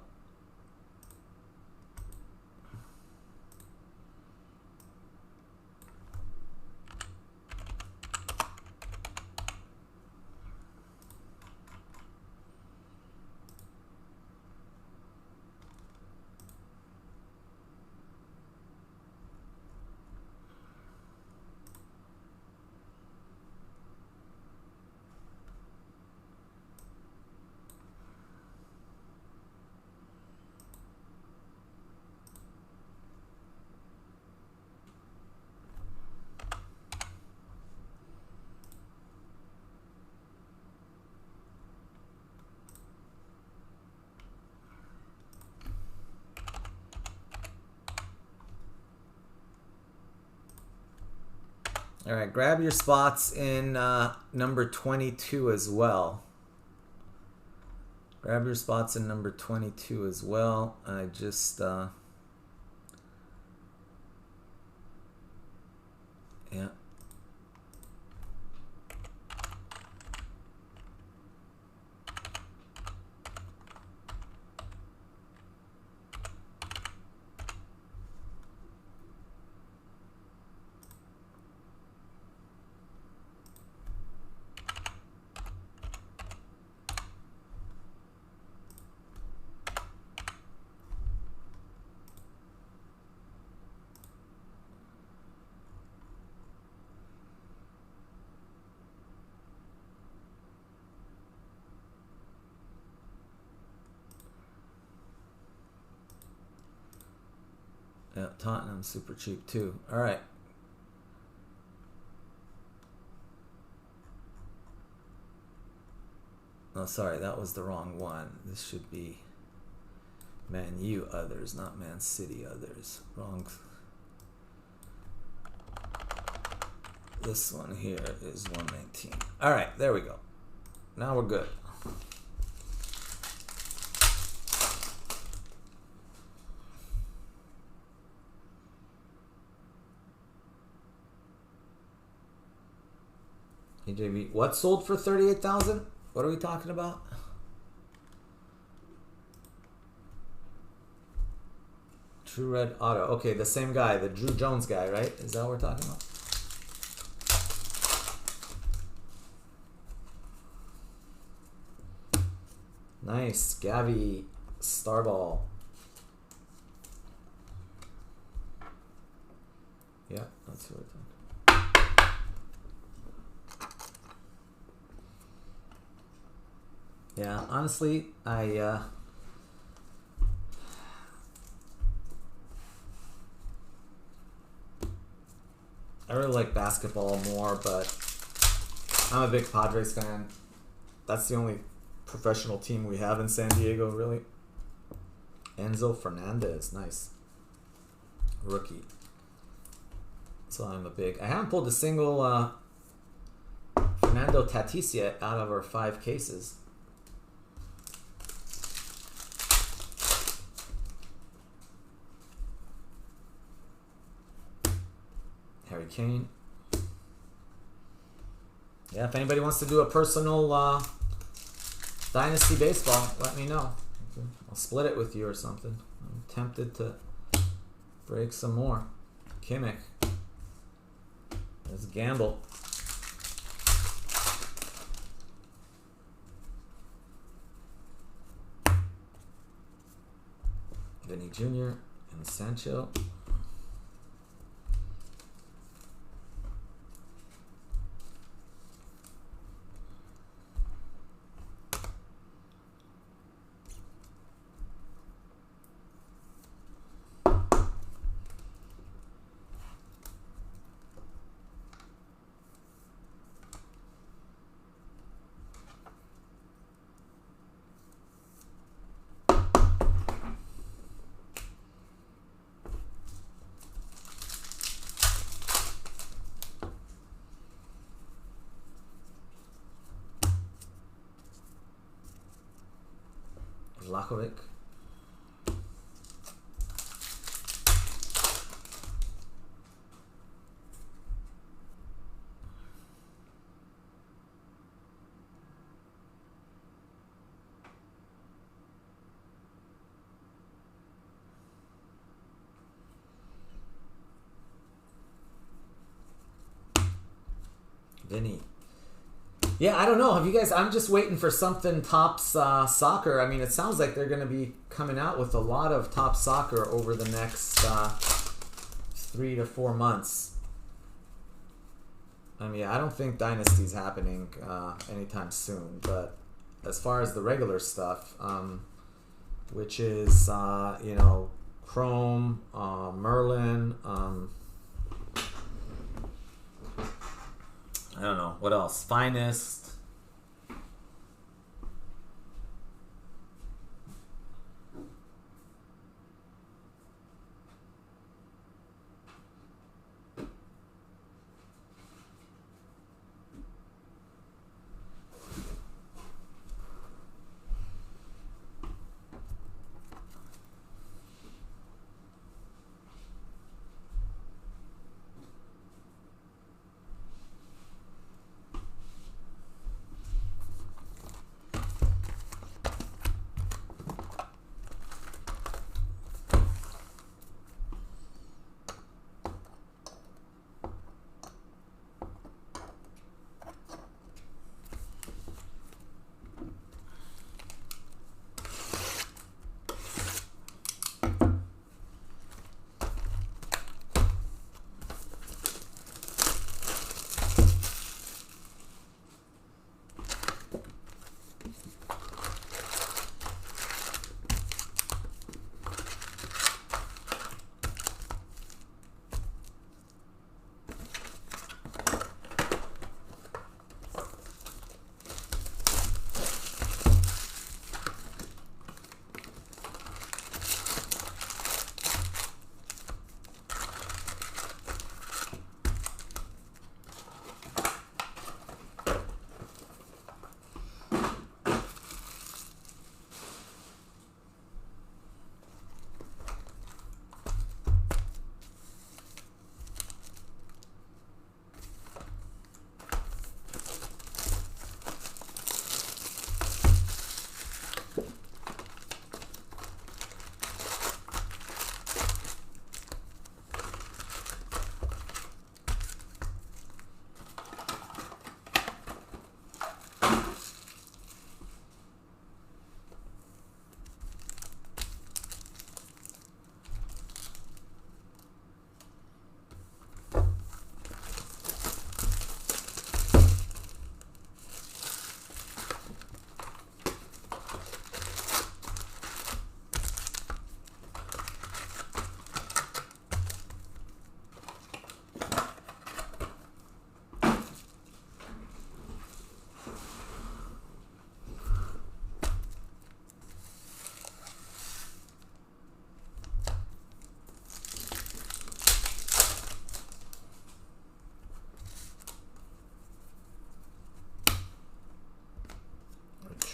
All right, grab your spots in number 22 as well. Grab your spots in number 22 as well. I just, yeah. Yeah, Tottenham super cheap too. All right. Oh, sorry, that was the wrong one. This should be Man U others, not Man City others. Wrong. This one here is 119. All right, there we go. Now we're good. AJV, what sold for 38,000? What are we talking about? True Red Auto. Okay, the same guy, the Drew Jones guy, right? Is that what we're talking about? Nice, Gavi Starball. Yeah, that's what we're talking. Yeah, honestly, I really like basketball more, but I'm a big Padres fan. That's the only professional team we have in San Diego, really. Enzo Fernandez, nice. Rookie. So I'm a big... I haven't pulled a single Fernando Tatis yet out of our 5 cases. Harry Kane. Yeah, if anybody wants to do a personal Dynasty Baseball, let me know. I'll split it with you or something. I'm tempted to break some more. Kimmich. Let's gamble. Vinny Jr. and Sancho. Vlahovic. Vinny. Yeah, I don't know. Have you guys... I'm just waiting for something Topps Soccer. I mean, it sounds like they're going to be coming out with a lot of Topps Soccer over the next 3 to 4 months. I mean, I don't think Dynasty's happening anytime soon. But as far as the regular stuff, which is, you know, Chrome, Merlin... I don't know. What else? Finest.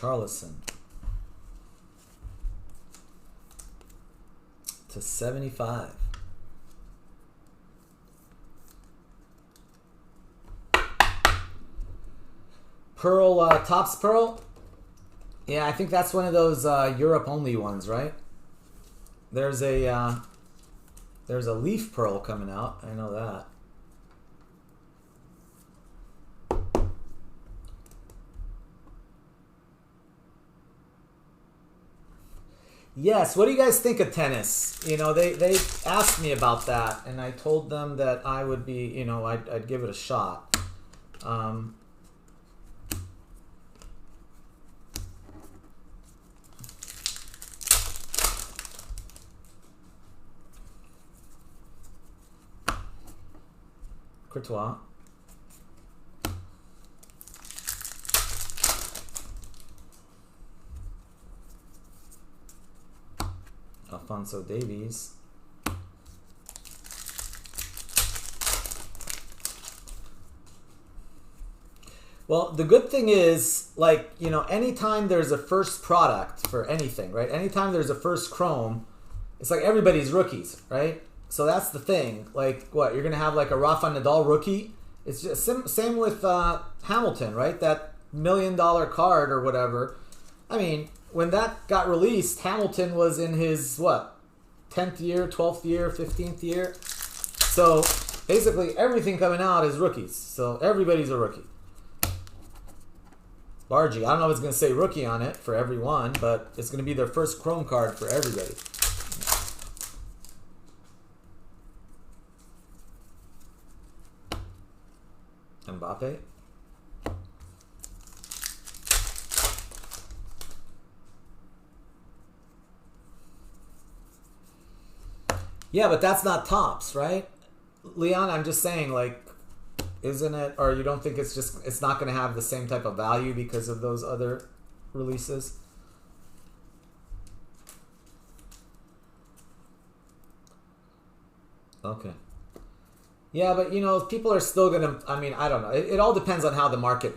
Richarlison to 75. Pearl, Topps Pearl. Yeah, I think that's one of those Europe only ones, right? There's a Leaf Pearl coming out. I know that. Yes, what do you guys think of tennis? You know, they asked me about that, and I told them that I would be, you know, I'd give it a shot. Courtois. Alphonso Davies. Well, the good thing is, like, you know, anytime there's a first product for anything, right? Anytime there's a first Chrome, it's like everybody's rookies, right? So that's the thing. Like, what, you're going to have like a Rafa Nadal rookie? It's just same with Hamilton, right? That $1 million card or whatever. I mean, when that got released, Hamilton was in his, what, 10th year, 12th year, 15th year? So basically everything coming out is rookies. So everybody's a rookie. Bargy, I don't know if it's going to say rookie on it for everyone, but it's going to be their first Chrome card for everybody. Mbappe. Yeah, but that's not Topps, right? Leon, I'm just saying, like, isn't it, or you don't think it's not going to have the same type of value because of those other releases? Okay. Yeah, but, you know, people are still going to, I mean, I don't know. It all depends on how the market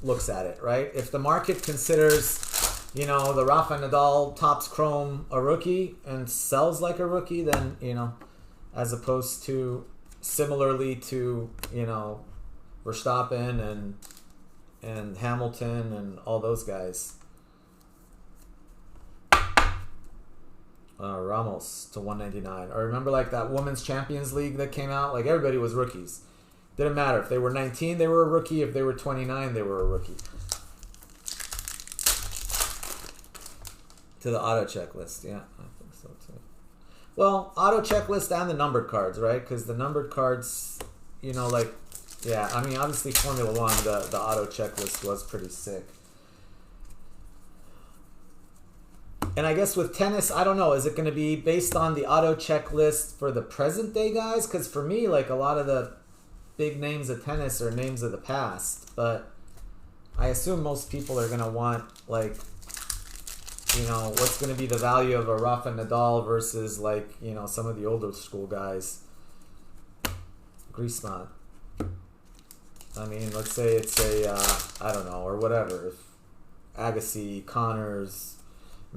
looks at it, right? If the market considers, you know, the Rafa Nadal Topps Chrome a rookie and sells like a rookie, then, you know, as opposed to similarly to, you know, Verstappen and Hamilton and all those guys. Ramos to 199. Or remember like that Women's Champions League that came out? Like everybody was rookies. Didn't matter. If they were 19, they were a rookie. If they were 29, they were a rookie. To the auto checklist. Yeah, I think so too. Well, auto checklist and the numbered cards, right? Because the numbered cards, you know, like, yeah, I mean, obviously Formula One, the auto checklist was pretty sick. And I guess with tennis, I don't know, is it going to be based on the auto checklist for the present day guys? Because for me, like, a lot of the big names of tennis are names of the past. But I assume most people are going to want, like, you know, what's going to be the value of a Rafa Nadal versus, like, you know, some of the older school guys. Griezmann. I mean, let's say it's a, I don't know, or whatever. Agassi, Connors,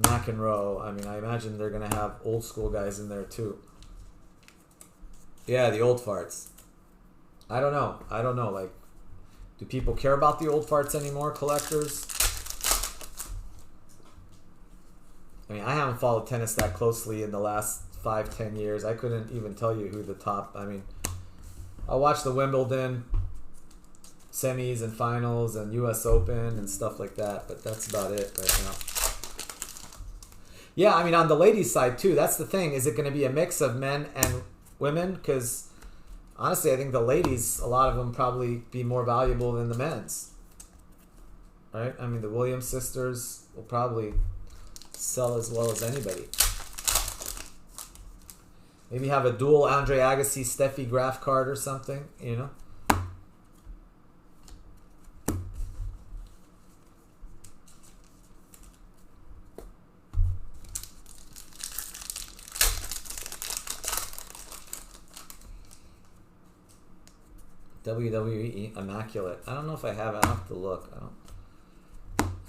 McEnroe. I mean, I imagine they're going to have old school guys in there too. Yeah, the old farts. I don't know. I don't know. Like, do people care about the old farts anymore, collectors? I mean, I haven't followed tennis that closely in the last 5-10 years. I couldn't even tell you who the top... I mean, I'll watch the Wimbledon semis and finals and US Open and stuff like that, but that's about it right now. Yeah, I mean, on the ladies' side, too, that's the thing. Is it going to be a mix of men and women? Because, honestly, I think the ladies, a lot of them probably be more valuable than the men's. Right? I mean, the Williams sisters will probably sell as well as anybody. Maybe have a dual Andre Agassi, Steffi Graf card or something, you know? WWE Immaculate. I don't know if I have it. I'll have to look. I don't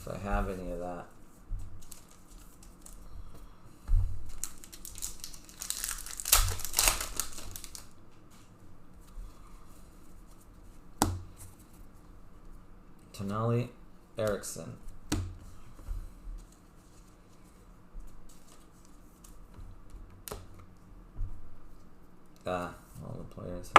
if I have any of that. Tonali, Eriksson. All the players.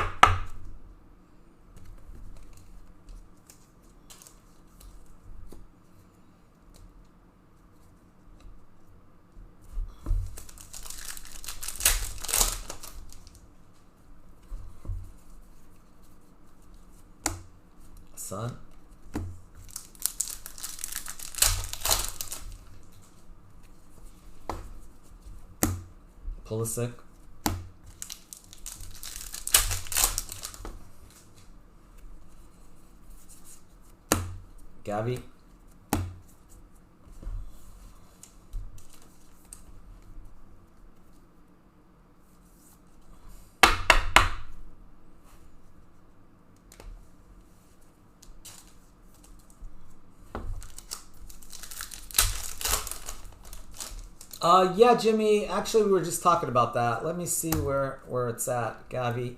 Son. Pulisic. Gavi. Yeah, Jimmy. Actually, we were just talking about that. Let me see where it's at, Gavi.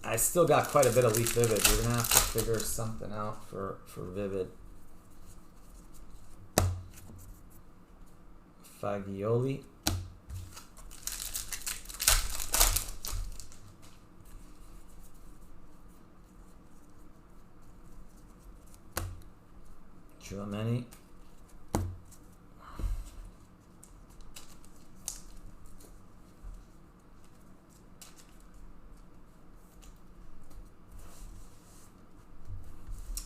I still got quite a bit of Leaf Vivid. We're gonna have to figure something out for Vivid. Fagioli. Chouameni.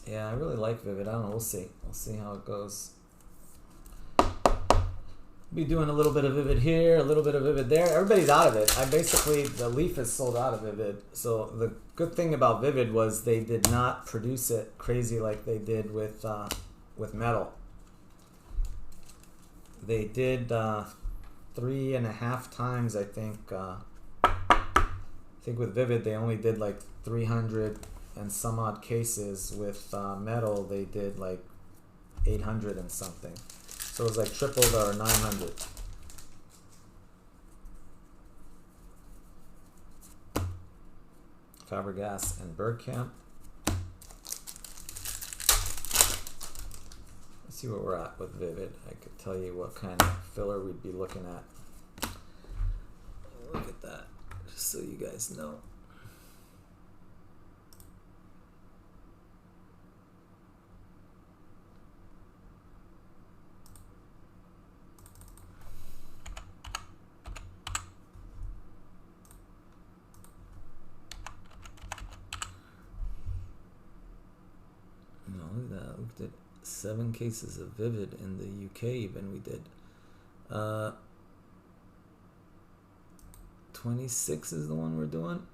Yeah, I really like Vivid. I don't know. We'll see. We'll see how it goes. Be doing a little bit of Vivid here, a little bit of Vivid there. Everybody's out of it. The Leaf is sold out of Vivid. So the good thing about Vivid was they did not produce it crazy like they did with Metal. They did 3.5 times, I think. I think with Vivid they only did like 300 and some odd cases. With Metal they did like 800 and something. So it was like tripled or 900. Fabregas and Bergkamp. Let's see where we're at with Vivid. I could tell you what kind of filler we'd be looking at. Look at that, just so you guys know. Look at that. Looked at 7 cases of Vivid in the UK even we did. 26 is the one we're doing.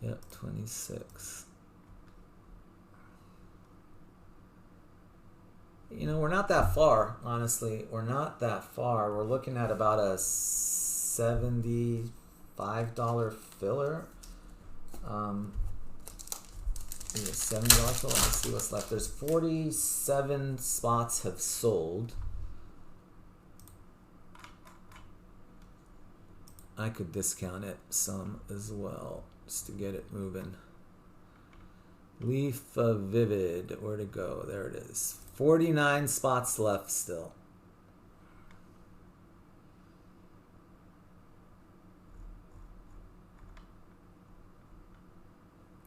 Yep, 26. You know, we're not that far, honestly. We're not that far. We're looking at about a $75 filler. $70 filler. Let's see what's left. There's 47 spots have sold. I could discount it some as well, just to get it moving. Leaf of Vivid, where to go? There it is. 49 spots left still.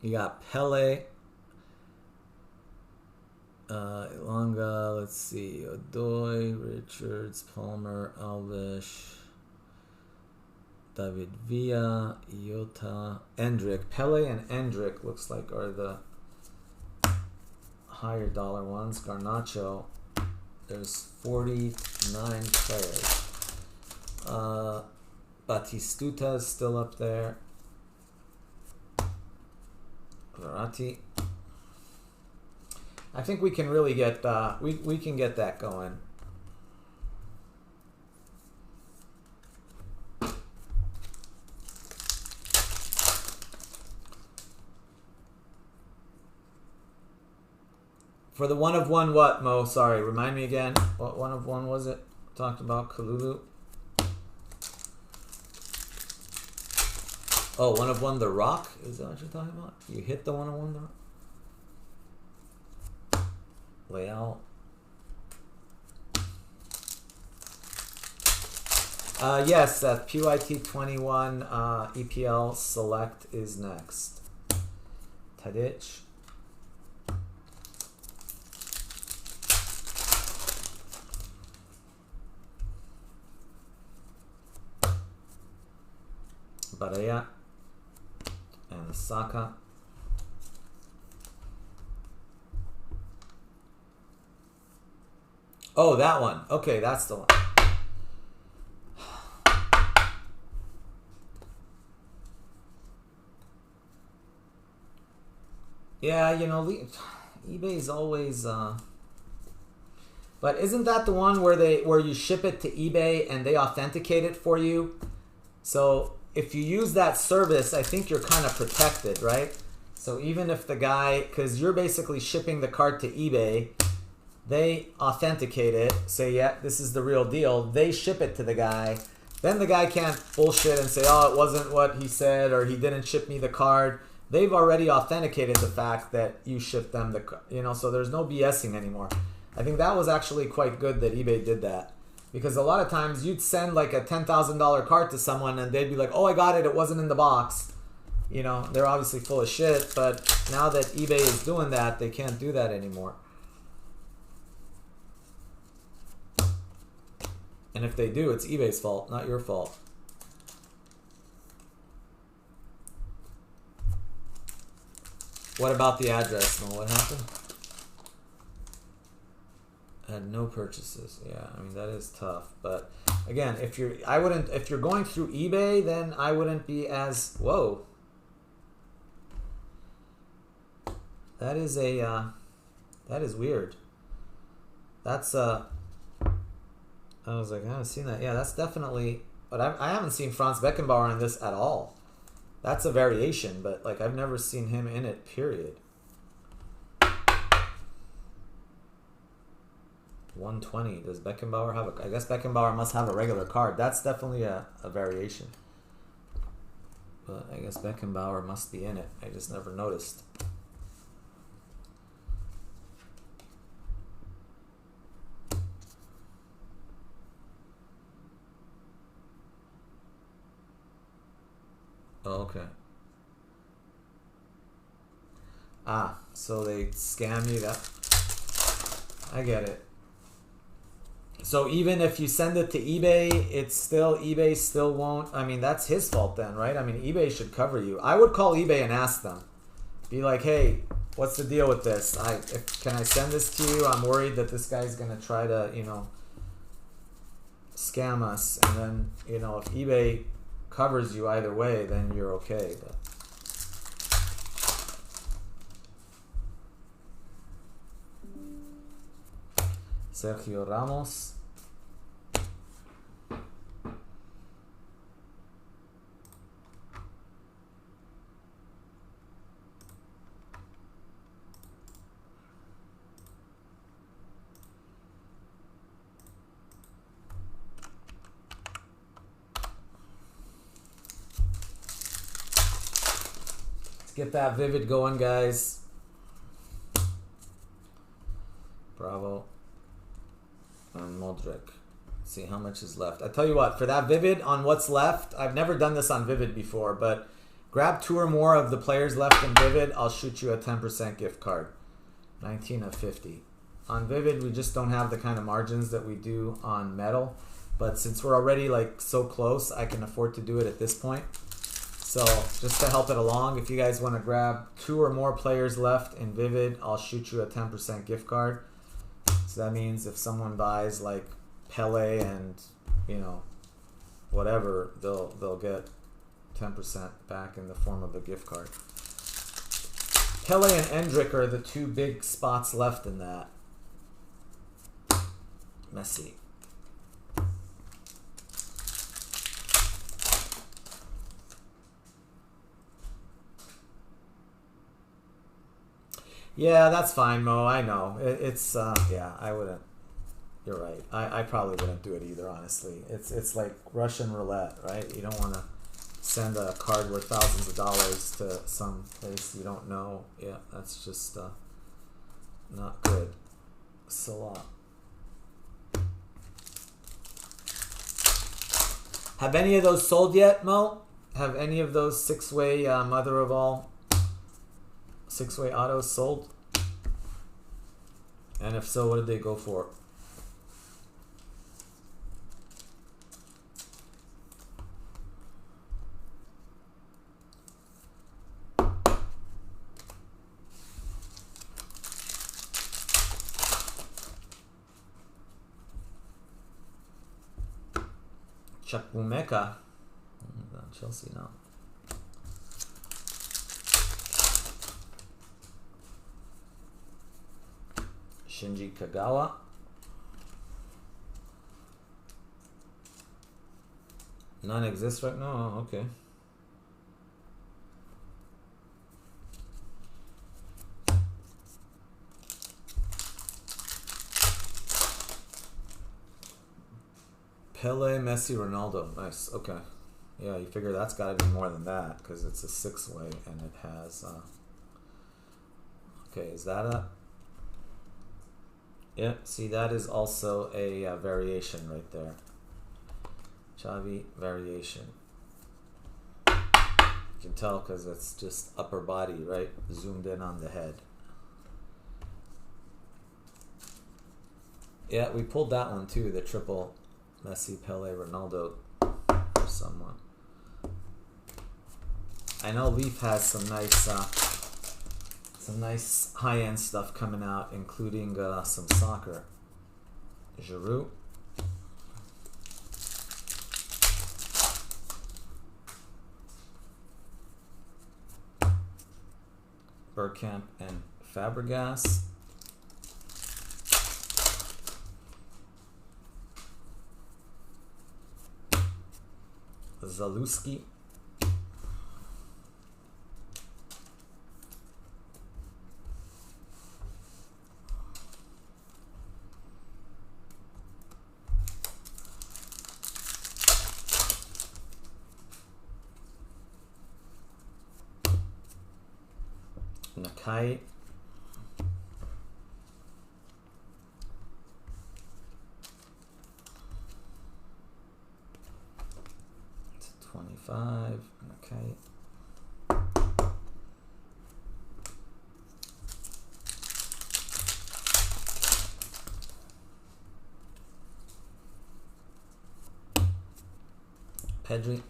You got Pele, Ilanga, let's see, Odoi, Richards, Palmer, Alves, David Villa, Iota, Endrick. Pele and Endrick looks like are the higher dollar ones. Garnacho, there's 49 players. Batistuta is still up there. Verratti. I think we can really get we can get that going. For the 1 of 1 what, Mo? Sorry, remind me again. What 1 of 1 was it? Talked about Kalulu. Oh, 1 of 1 the rock? Is that what you're talking about? You hit the 1 of 1 the rock? Layout. Yes, that PYT 21 EPL select is next. Tadic. Baraya and Saka. Oh, that one. Okay, that's the one. Yeah, you know, eBay is always. But isn't that the one where you ship it to eBay and they authenticate it for you? So if you use that service, I think you're kind of protected, right? So even if the guy, because you're basically shipping the cart to eBay, they authenticate it, say, yeah, this is the real deal. They ship it to the guy. Then the guy can't bullshit and say, oh, it wasn't what he said, or he didn't ship me the card. They've already authenticated the fact that you shipped them the, so there's no BSing anymore. I think that was actually quite good that eBay did that. Because a lot of times you'd send like a $10,000 cart to someone and they'd be like, oh, I got it. It wasn't in the box. They're obviously full of shit. But now that eBay is doing that, they can't do that anymore. And if they do, it's eBay's fault, not your fault. What about the address? Well, what happened? Had no purchases. Yeah, I mean that is tough. But again, if you're going through eBay, then I wouldn't be as whoa. That is weird. That's I was like, I haven't seen that. Yeah, that's definitely. But I haven't seen Franz Beckenbauer in this at all. That's a variation, but like I've never seen him in it. Period. 120. Does Beckenbauer have I guess Beckenbauer must have a regular card. That's definitely a variation. But I guess Beckenbauer must be in it. I just never noticed. Oh, okay. Ah, so they scam you. That I get it. So even if you send it to eBay, eBay still won't. I mean, that's his fault then, right? I mean, eBay should cover you. I would call eBay and ask them. Be like, hey, what's the deal with this? Can I send this to you? I'm worried that this guy's gonna try to, scam us. And then, if eBay covers you either way, then you're okay. But Sergio Ramos. Let's get that Vivid going, guys. Bravo. And Modric. Let's see how much is left. I tell you what, for that Vivid on what's left, I've never done this on Vivid before, but grab 2 or more of the players left in Vivid. I'll shoot you a 10% gift card. 19 of 50. On Vivid, we just don't have the kind of margins that we do on Metal, but since we're already like so close, I can afford to do it at this point. So just to help it along, if you guys want to grab 2 or more players left in Vivid, I'll shoot you a 10% gift card. So that means if someone buys like Pele and whatever, they'll get 10% back in the form of a gift card. Pele and Endrick are the 2 big spots left in that. Messi. Yeah, that's fine, Mo. I know. It's yeah, I wouldn't. You're right. I probably wouldn't do it either, honestly. It's like Russian roulette, right? You don't want to send a card worth thousands of dollars to some place you don't know. Yeah, that's just not good. Salah. Have any of those sold yet, Mo? Have any of those six-way mother of all six-way autos sold? And if so, what did they go for? Chukwuemeka. Chelsea now. Shinji Kagawa. None exists right now? Oh, okay. Pele, Messi, Ronaldo. Nice. Okay. Yeah, you figure that's got to be more than that because it's a six-way and it has... okay, is that a... Yeah, see, that is also a variation right there. Xavi variation. You can tell because it's just upper body, right? Zoomed in on the head. Yeah, we pulled that one too, the triple Messi, Pele, Ronaldo for someone. I know Leaf has some nice high-end stuff coming out, including some soccer. Giroud. Bergkamp and Fabregas. Zalewski. Nakai. It's 25. Okay. Pedri.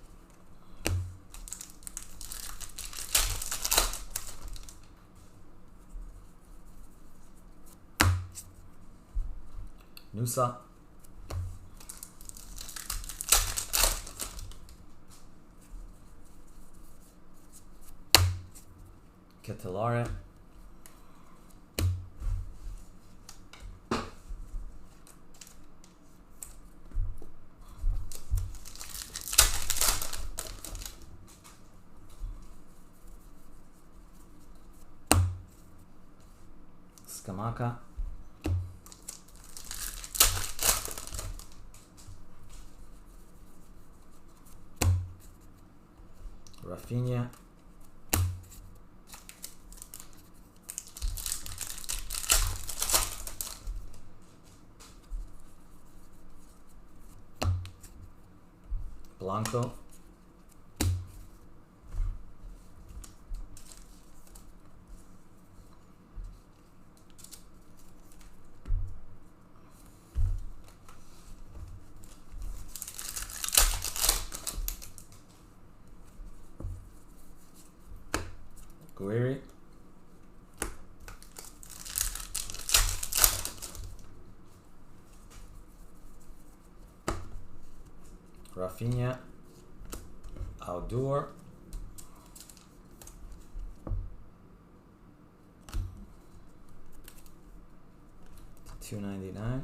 Nusa. Ketelare. Skamaka. Rafinha. Blanco. Guiri. Rafinha. Aldur. $2.99.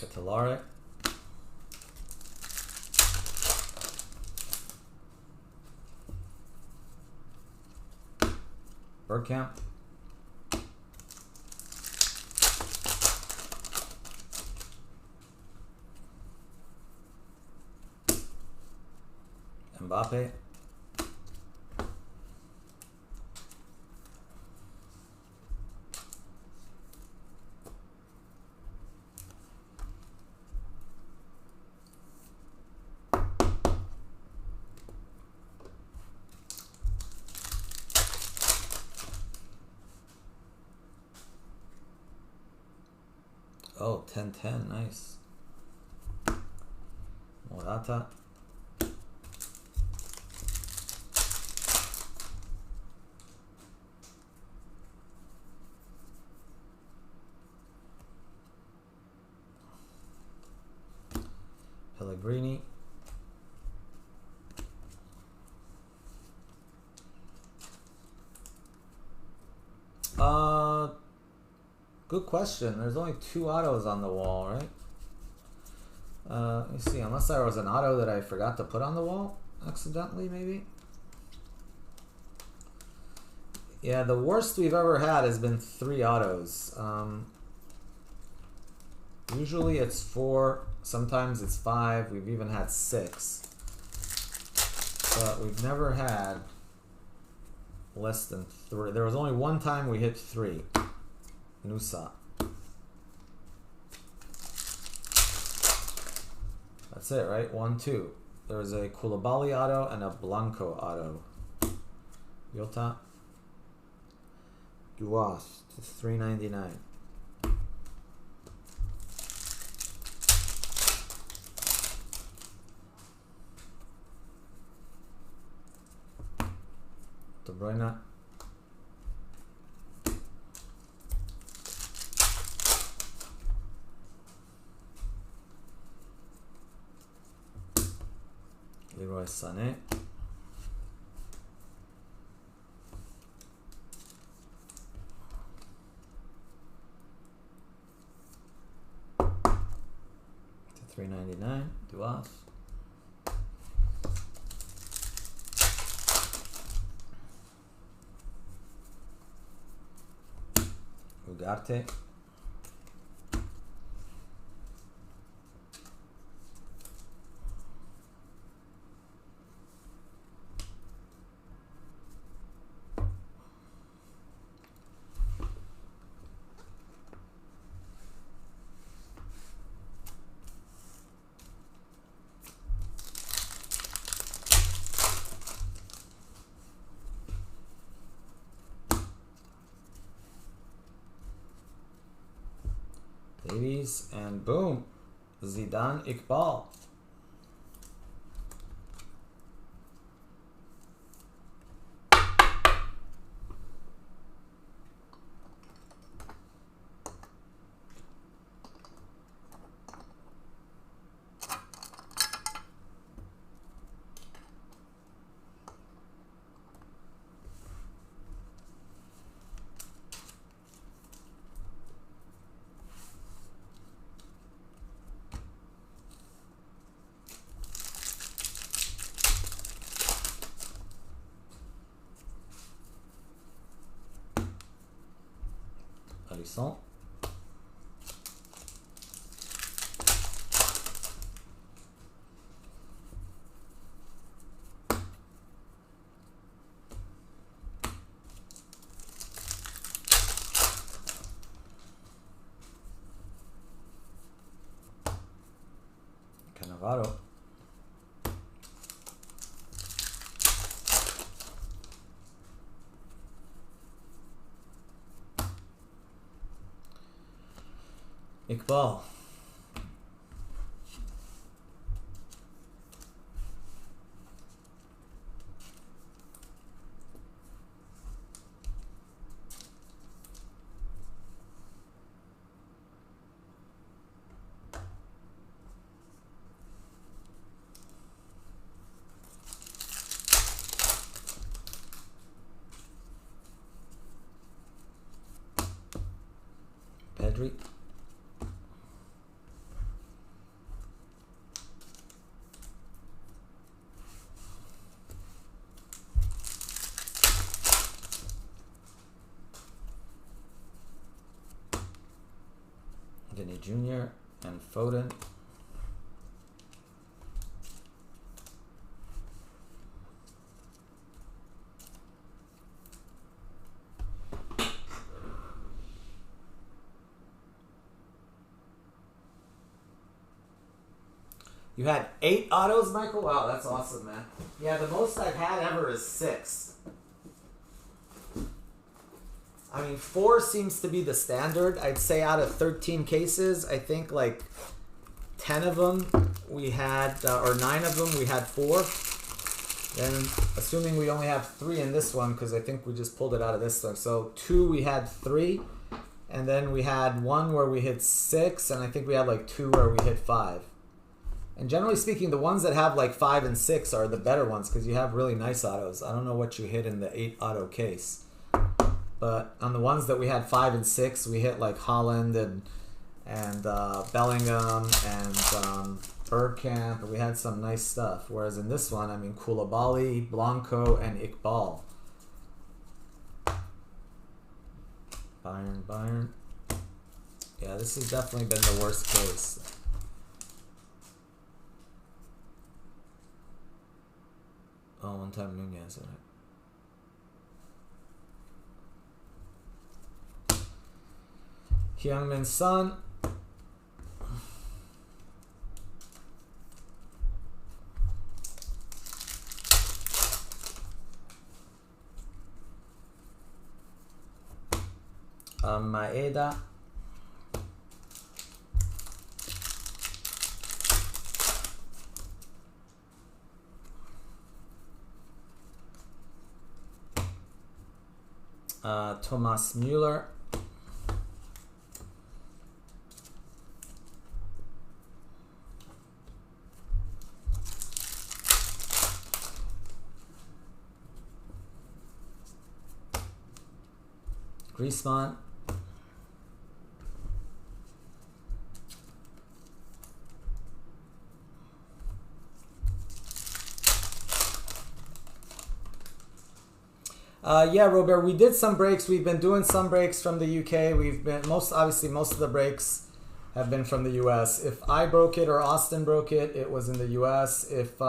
Catalare. Bergkamp. Mbappe. Oh, 10-10, nice. Morata. Pellegrini. Good question. There's only 2 autos on the wall, right? Let me see. Unless there was an auto that I forgot to put on the wall accidentally, maybe. Yeah, the worst we've ever had has been 3 autos. Usually it's 4. Sometimes it's 5. We've even had 6. But we've never had less than 3. There was only one time we hit 3. Nusa. That's it, right? 1, 2. There was a Koulibaly auto and a Blanco auto. Yota. Duas to 399. De Bruyne. Leroy Sané. To 399. Duas. Ugarte. Davies, and boom, Zidane Iqbal. Alisson. Cannavaro. Iqbal. Pedri. Anthony Jr. and Foden. You had 8 autos, Michael? Wow, that's awesome, man. Yeah, the most I've had ever is 6. I mean, 4 seems to be the standard. I'd say out of 13 cases, I think like 10 of them we had, or 9 of them we had 4. Then, assuming we only have 3 in this one, because I think we just pulled it out of this one. So 2 we had 3, and then we had 1 where we hit 6, and I think we had like 2 where we hit 5. And generally speaking, the ones that have like 5 and 6 are the better ones because you have really nice autos. I don't know what you hit in the 8 auto case. But on the ones that we had 5 and 6, we hit like Holland and Bellingham and Bergkamp. We had some nice stuff. Whereas in this one, I mean, Koulibaly, Blanco, and Iqbal. Bayern. Yeah, this has definitely been the worst case. Oh, one time Nunez, all right. Heung-min Son. Maeda. Thomas Müller. Griezmann. Yeah, Robert, we did some breaks. We've been doing some breaks from the UK. We've been most of the breaks have been from the US. If I broke it or Austin broke it, it was in the US. If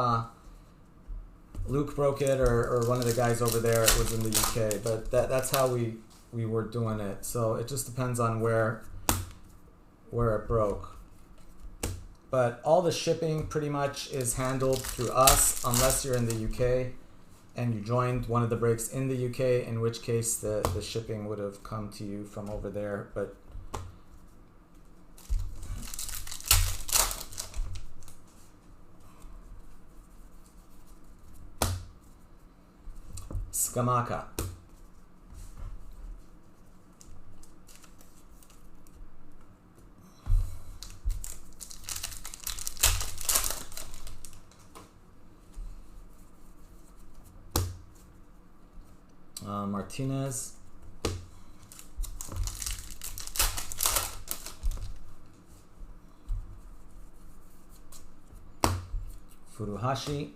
Luke broke it or one of the guys over there, it was in the UK. But that's how we were doing it. So it just depends on where it broke. But all the shipping pretty much is handled through us unless you're in the UK and you joined one of the breaks in the UK, in which case the shipping would have come to you from over there. But Skamaka. Martinez. Furuhashi.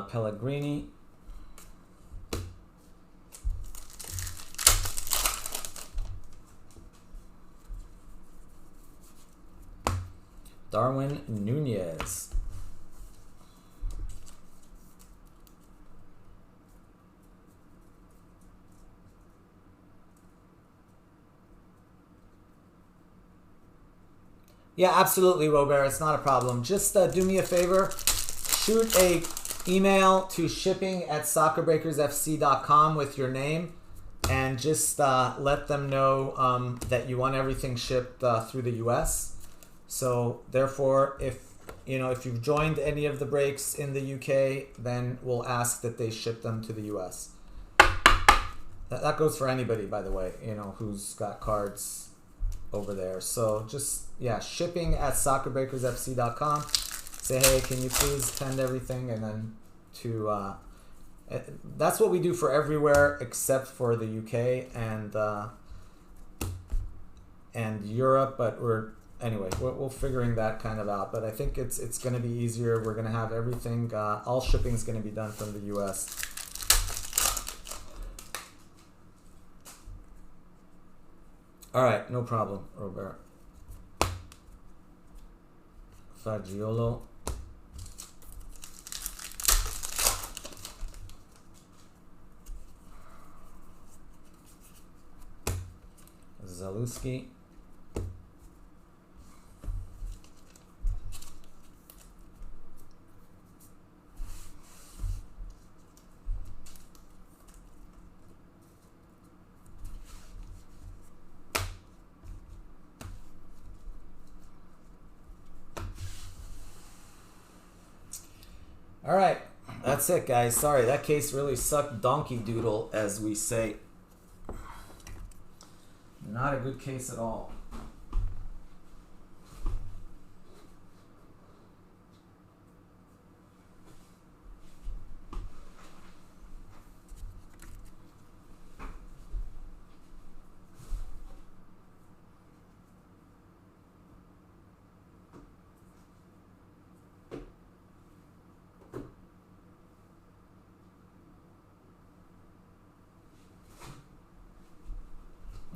Pellegrini. Darwin Nunez. Yeah, absolutely, Robert. It's not a problem. Just do me a favor. Shoot a email to shipping@soccerbreakersfc.com with your name, and just let them know that you want everything shipped through the US. So therefore, if you've joined any of the breaks in the UK, then we'll ask that they ship them to the US. That goes for anybody, by the way, who's got cards over there. So just, shipping@soccerbreakersfc.com. Say, hey, can you please send everything? And then that's what we do for everywhere except for the UK and Europe, but anyway, we're figuring that kind of out. But I think it's going to be easier. We're going to have everything. All shipping is going to be done from the U.S. All right, no problem, Robert. Fagiolo. Zalewski. All right, that's it, guys. Sorry, that case really sucked donkey doodle, as we say. Not a good case at all.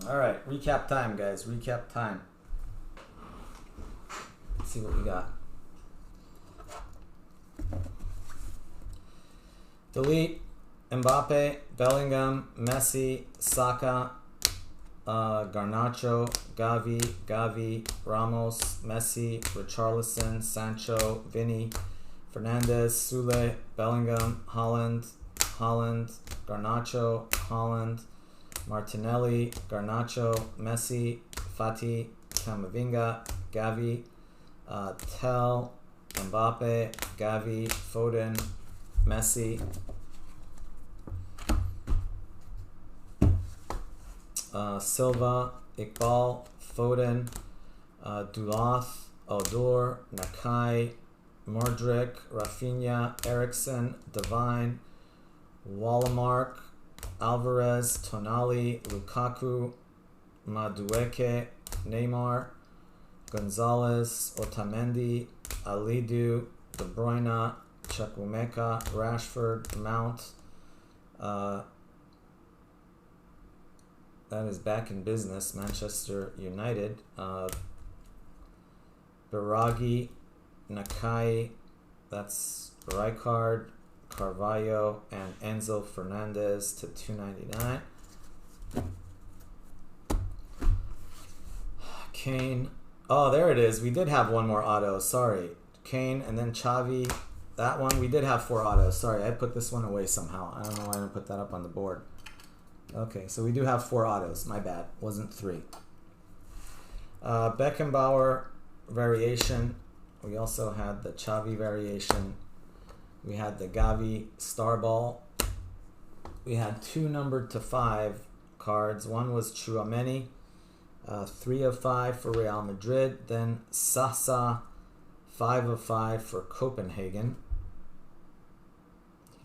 All right, recap time, guys. Recap time. Let's see what we got. Delete Mbappe, Bellingham, Messi, Saka, Garnacho, Gavi, Ramos, Messi, Richarlison, Sancho, Vinny, Fernandez, Sule, Bellingham, Holland, Garnacho, Holland, Martinelli, Garnacho, Messi, Fati, Camavinga, Gavi, Tel, Mbappe, Gavi, Foden, Messi, Silva, Iqbal, Foden, Dulath, Odor, Nakai, Mordric, Rafinha, Eriksson, Devine, Wallamark, Alvarez, Tonali, Lukaku, Madueke, Neymar, Gonzalez, Otamendi, Alidu, De Bruyne, Chukwuemeka, Rashford, Mount. That is back in business. Manchester United. Biragi, Nakai, that's Rijkaard, Carvalho, and Enzo Fernandez to $2.99. Kane. Oh, there it is. We did have one more auto. Sorry. Kane and then Xavi. That one, we did have 4 autos. Sorry, I put this one away somehow. I don't know why I didn't put that up on the board. Okay, so we do have 4 autos. My bad. Wasn't 3. Beckenbauer variation. We also had the Xavi variation. We had the Gavi Star Ball. We had 2 numbered to 5 cards. One was Tchouaméni, 3 of 5 for Real Madrid. Then Sasa, 5 of 5 for Copenhagen.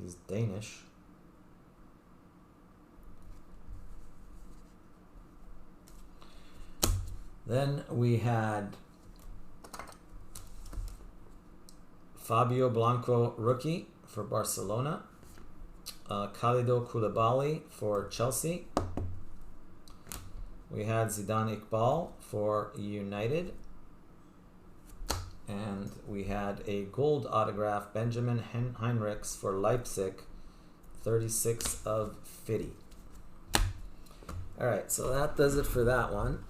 He's Danish. Then we had Fabio Blanco, rookie for Barcelona. Khalidou Koulibaly for Chelsea. We had Zidane Iqbal for United. And we had a gold autograph, Benjamin Heinrichs for Leipzig, 36 of 50. All right, so that does it for that one.